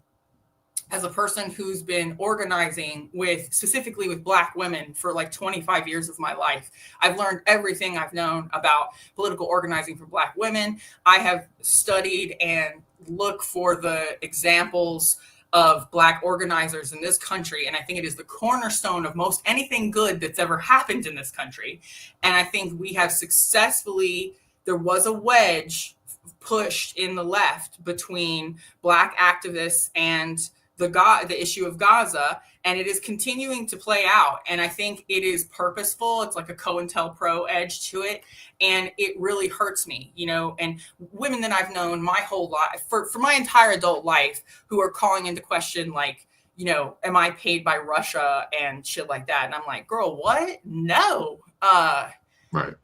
as a person who's been organizing specifically with Black women for like 25 years of my life. I've learned everything I've known about political organizing for Black women. I have studied and looked for the examples of Black organizers in this country. And I think it is the cornerstone of most anything good that's ever happened in this country. And I think we have successfully, there was a wedge pushed in the left between Black activists and the issue of Gaza, and it is continuing to play out. And I think it is purposeful. It's like a COINTELPRO edge to it. And it really hurts me, you know, and women that I've known my whole life, for my entire adult life, who are calling into question, like, you know, am I paid by Russia and shit like that? And I'm like, girl, what? No. Right.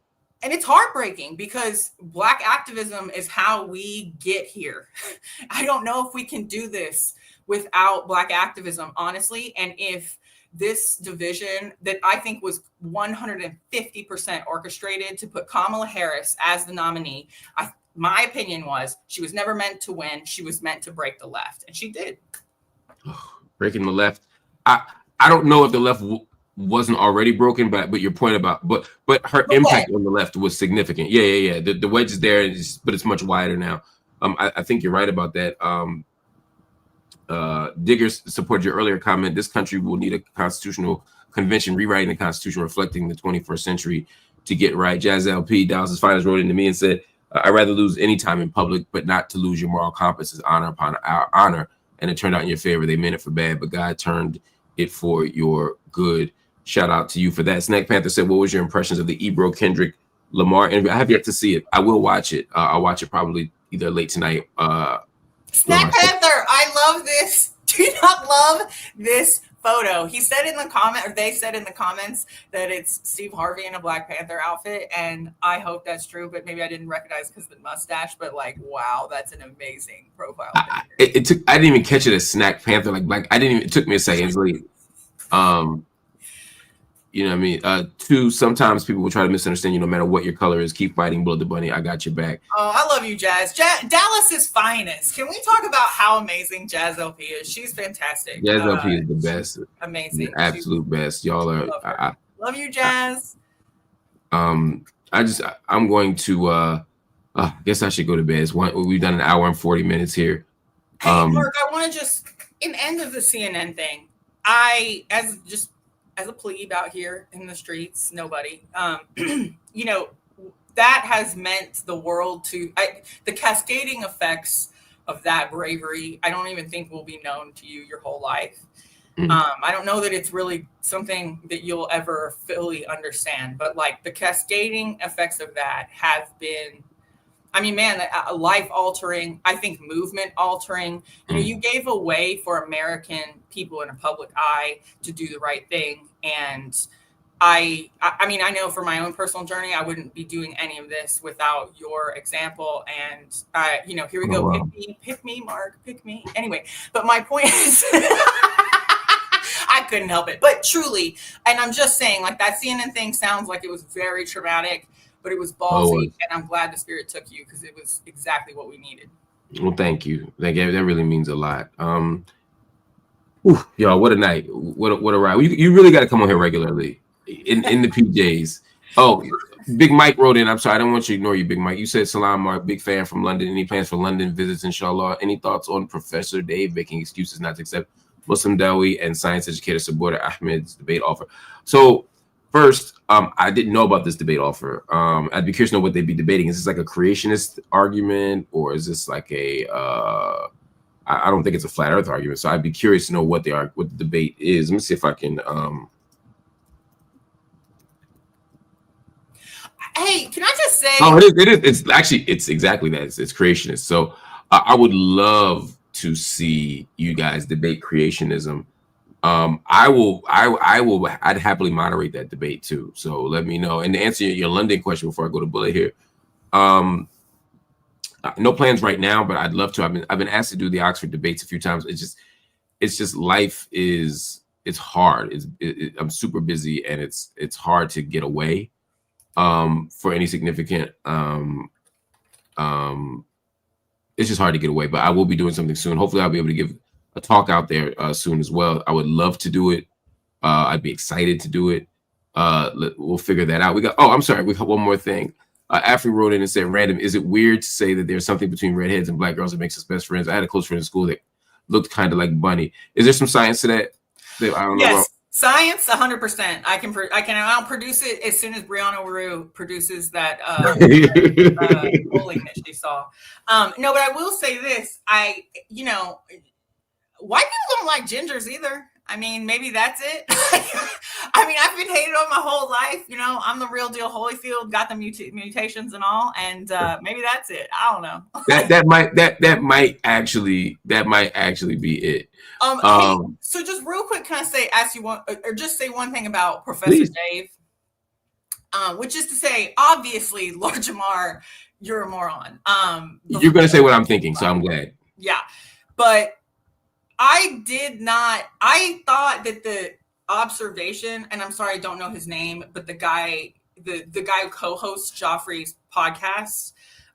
And it's heartbreaking because Black activism is how we get here. I don't know if we can do this without Black activism, honestly. And if this division that I think was 150% orchestrated to put Kamala Harris as the nominee, my opinion was she was never meant to win. She was meant to break the left, and she did. Breaking the left. I don't know if the left wasn't already broken, but your point about but her impact on the left was significant. Yeah. The wedge is there, but it's much wider now. I think you're right about that. Diggers supported your earlier comment. This country will need a constitutional convention rewriting the Constitution reflecting the 21st century to get right. Jazz LP, Dallas's finest, wrote into me and said, I'd rather lose any time in public, but not to lose your moral compass as honor upon our honor. And it turned out in your favor. They meant it for bad, but God turned it for your good. Shout out to you for that. Snack Panther said, what was your impressions of the Ebro Kendrick Lamar interview? I have yet to see it. I will watch it. I'll watch it probably either late tonight. Snack Panther, I love this. Do you not love this photo? He said in the comment, or they said in the comments, that it's Steve Harvey in a Black Panther outfit, and I hope that's true, but maybe I didn't recognize because of the mustache. But like, wow, that's an amazing profile. I didn't even catch it as Snack Panther. Like I didn't even. It took me a second. It's like, you know what I mean? Two, sometimes people will try to misunderstand you no matter what your color is. Keep fighting, Blood the Bunny. I got your back. Oh, I love you, Jazz. Dallas's finest. Can we talk about how amazing Jazz LP is? She's fantastic. Jazz LP is the best. Amazing. The absolute best. Y'all are. Love you, Jazz. I'm going to, I guess I should go to bed. We've done an hour and 40 minutes here. Hey, Mark, I want to just, in end of the CNN thing, as a plebe out here in the streets, nobody, you know, that has meant the world to, the cascading effects of that bravery, I don't even think will be known to you your whole life. I don't know that it's really something that you'll ever fully understand, but like the cascading effects of that have been, I mean, man, life altering, I think movement altering. You know, you gave a way for American people in a public eye to do the right thing. And I mean, I know for my own personal journey, I wouldn't be doing any of this without your example. And, you know, here we go. Wow. Pick me, Mark, pick me. Anyway, but my point is, I couldn't help it. But truly, and I'm just saying, like, that CNN thing sounds like it was very traumatic, but it was ballsy, and I'm glad the spirit took you because it was exactly what we needed. Well, thank you. That really means a lot. Y'all, what a night. What a ride. You really got to come on here regularly in the PJs. Oh, Big Mike wrote in. I'm sorry, I don't want you to ignore you, Big Mike. You said, Salam, Mark, big fan from London. Any plans for London visits, inshallah? Any thoughts on Professor Dave making excuses not to accept Muslim Dawi and science educator Sabura Ahmed's debate offer? So, first, I didn't know about this debate offer. I'd be curious to know what they'd be debating. Is this like a creationist argument, or is this like a? I don't think it's a flat Earth argument. So I'd be curious to know what the debate is. Let me see if I can. Hey, can I just say? Oh, it is. It's actually it's exactly that. It's creationist. So I would love to see you guys debate creationism. I'd happily moderate that debate too. So let me know. And to answer your London question before I go to Bullet here, no plans right now, but I'd love to. I've been asked to do the Oxford debates a few times. It's just life it's hard. I'm super busy, and it's hard to get away for any significant it's just hard to get away, but I will be doing something soon. Hopefully I'll be able to give a talk out there soon as well. I would love to do it. I'd be excited to do it. We'll figure that out. I'm sorry. We have one more thing. Afri wrote in and said, random, is it weird to say that there's something between redheads and black girls that makes us best friends? I had a close friend in school that looked kind of like Bunny. Is there some science to that I don't know about? Science, 100%. I'll produce it as soon as Brianna Rue produces that polling that she saw. No, but I will say this: white people don't like gingers either. I mean, maybe that's it. I mean, I've been hated on my whole life. I'm the real deal Holyfield, got the mutations and all, and maybe that's it. I don't know. that might actually be it. Hey, so just real quick, can I ask you one, or just say one thing about Professor Please. Dave, which is to say, obviously, Lord Jamar, you're a moron. You're going to say what I'm thinking, so I'm glad. Yeah, but I thought that the observation, and I'm sorry, I don't know his name, but the guy who co-hosts Joffrey's podcast,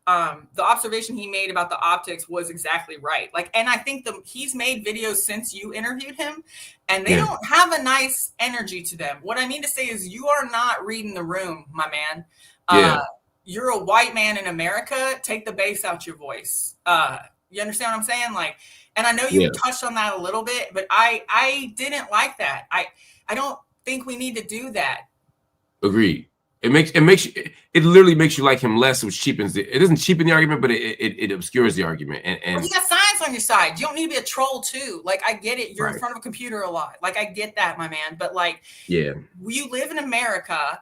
the observation he made about the optics was exactly right. And I think he's made videos since you interviewed him, and they don't have a nice energy to them. What I mean to say is, you are not reading the room, my man. You're a white man in America. Take the bass out your voice. You understand what I'm saying? And I know you touched on that a little bit, but I didn't like that. I don't think we need to do that. Agreed. It literally makes you like him less, which cheapens it. It doesn't cheapen the argument, but it obscures the argument. And you got science on your side. You don't need to be a troll too. I get it. You're in front of a computer a lot. I get that, my man. But you live in America.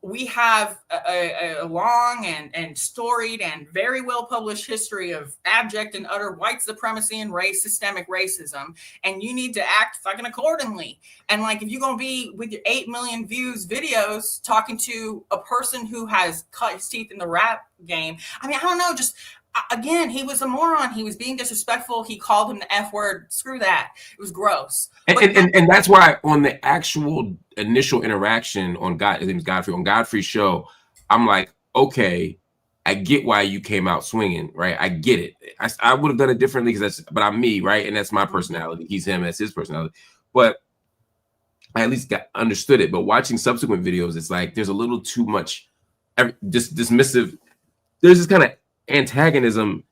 We have a long and storied and very well published history of abject and utter white supremacy and systemic racism, and you need to act fucking accordingly. And if you're gonna be with your 8 million views videos talking to a person who has cut his teeth in the rap game, I mean, I don't know, just again, he was a moron. He was being disrespectful. He called him the F word. Screw that. It was gross. And that's why on the actual initial interaction on his name is Godfrey, on Godfrey's show, I'm like, okay, I get why you came out swinging, right? I get it. I would have done it differently but I'm me, right? And that's my personality. He's him, that's his personality. But I at least understood it. But watching subsequent videos, it's there's a little too much dismissive. There's this kind of antagonism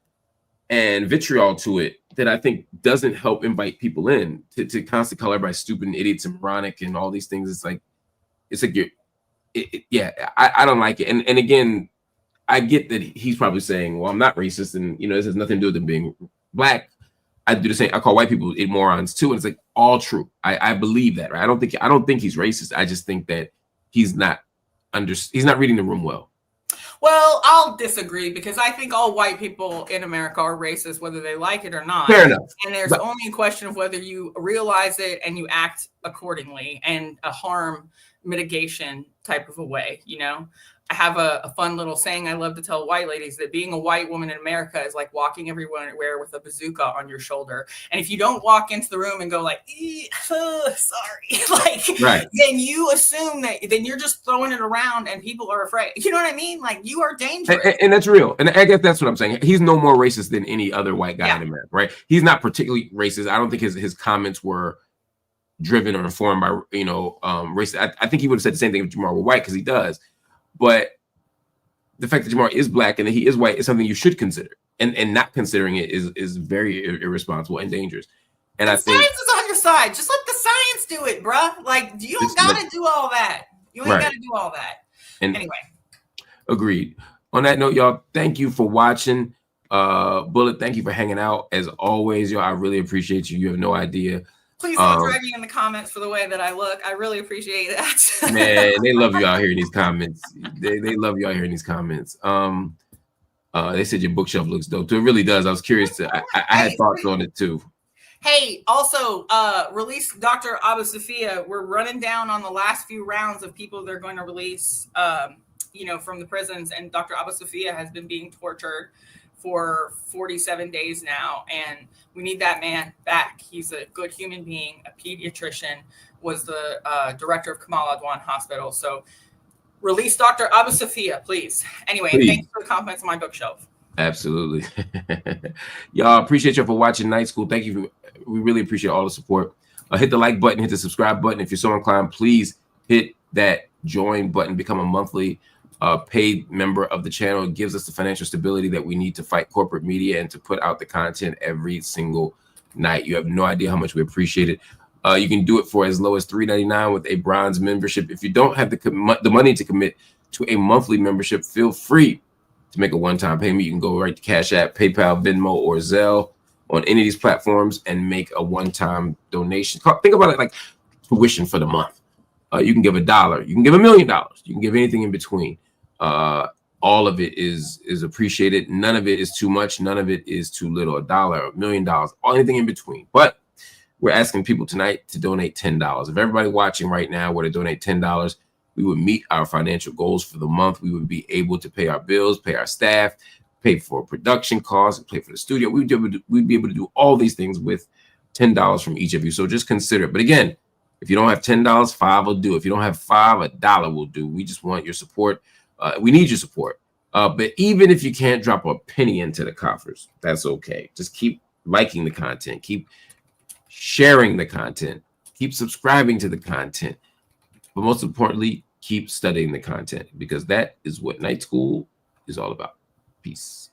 and vitriol to it that I think doesn't help invite people in to constantly call everybody stupid and idiots and moronic and all these things. I don't like it. And again, I get that he's probably saying, well, I'm not racist, and this has nothing to do with them being black. I do the same. I call white people morons too, and it's all true. I believe that, right? I don't think he's racist. I just think that he's not reading the room well. Well, I'll disagree, because I think all white people in America are racist, whether they like it or not. Fair enough. And there's only a question of whether you realize it and you act accordingly, and a harm mitigation type of a way, I have a fun little saying I love to tell white ladies, that being a white woman in America is like walking everywhere with a bazooka on your shoulder. And if you don't walk into the room and go sorry, then you assume then you're just throwing it around and people are afraid. You know what I mean? You are dangerous. And that's real. And I guess that's what I'm saying. He's no more racist than any other white guy in America, right? He's not particularly racist. I don't think his comments were driven or informed by, race. I think he would have said the same thing if Jamar were white, because he does. But the fact that Jamar is black and that he is white is something you should consider, and not considering it is very irresponsible and dangerous. And I think science is on your side. Just let the science do it, bruh. You don't gotta do all that. You ain't gotta do all that. And anyway, agreed. On that note, y'all, thank you for watching. Bullet, thank you for hanging out as always, y'all. I really appreciate you. You have no idea. Please don't drag me in the comments for the way that I look. I really appreciate that. Man, they love you out here in these comments. They love you out here in these comments. They said your bookshelf looks dope too. It really does. I was curious to. I had thoughts on it too. Hey, also, release Dr. Abu Safia. We're running down on the last few rounds of people they're going to release, from the prisons. And Dr. Abu Safia has been being tortured for 47 days now. And we need that man back. He's a good human being, a pediatrician, was the director of Kamala Harris Hospital. So release Dr. Abu Safia, please. Anyway, Please. Thanks for the comments on my bookshelf. Absolutely. Y'all, appreciate you for watching Night School. Thank you. We really appreciate all the support. Hit the like button, hit the subscribe button. If you're so inclined, please hit that join button, become a monthly paid member of the channel. It gives us the financial stability that we need to fight corporate media and to put out the content every single night. You have no idea how much we appreciate it. You can do it for as low as $3.99 with a bronze membership. If you don't have the money to commit to a monthly membership, feel free to make a one-time payment. You can go right to Cash App, PayPal, Venmo, or Zelle on any of these platforms and make a one-time donation. Think about it like tuition for the month. You can give $1, you can give $1 million, you can give anything in between. All of it is appreciated. None of it is too much. None of it is too little. $1, $1 million, anything in between. But we're asking people tonight to donate $10. If everybody watching right now were to donate $10, we would meet our financial goals for the month. We would be able to pay our bills, pay our staff, pay for production costs, pay for the studio. We'd be able to do all these things with $10 from each of you. So just consider it. But again, if you don't have $10, $5 will do. If you don't have $5, $1 will do. We just want your support. We need your support. But even if you can't drop a penny into the coffers, that's okay. Just keep liking the content. Keep sharing the content. Keep subscribing to the content. But most importantly, keep studying the content, because that is what Night School is all about. Peace.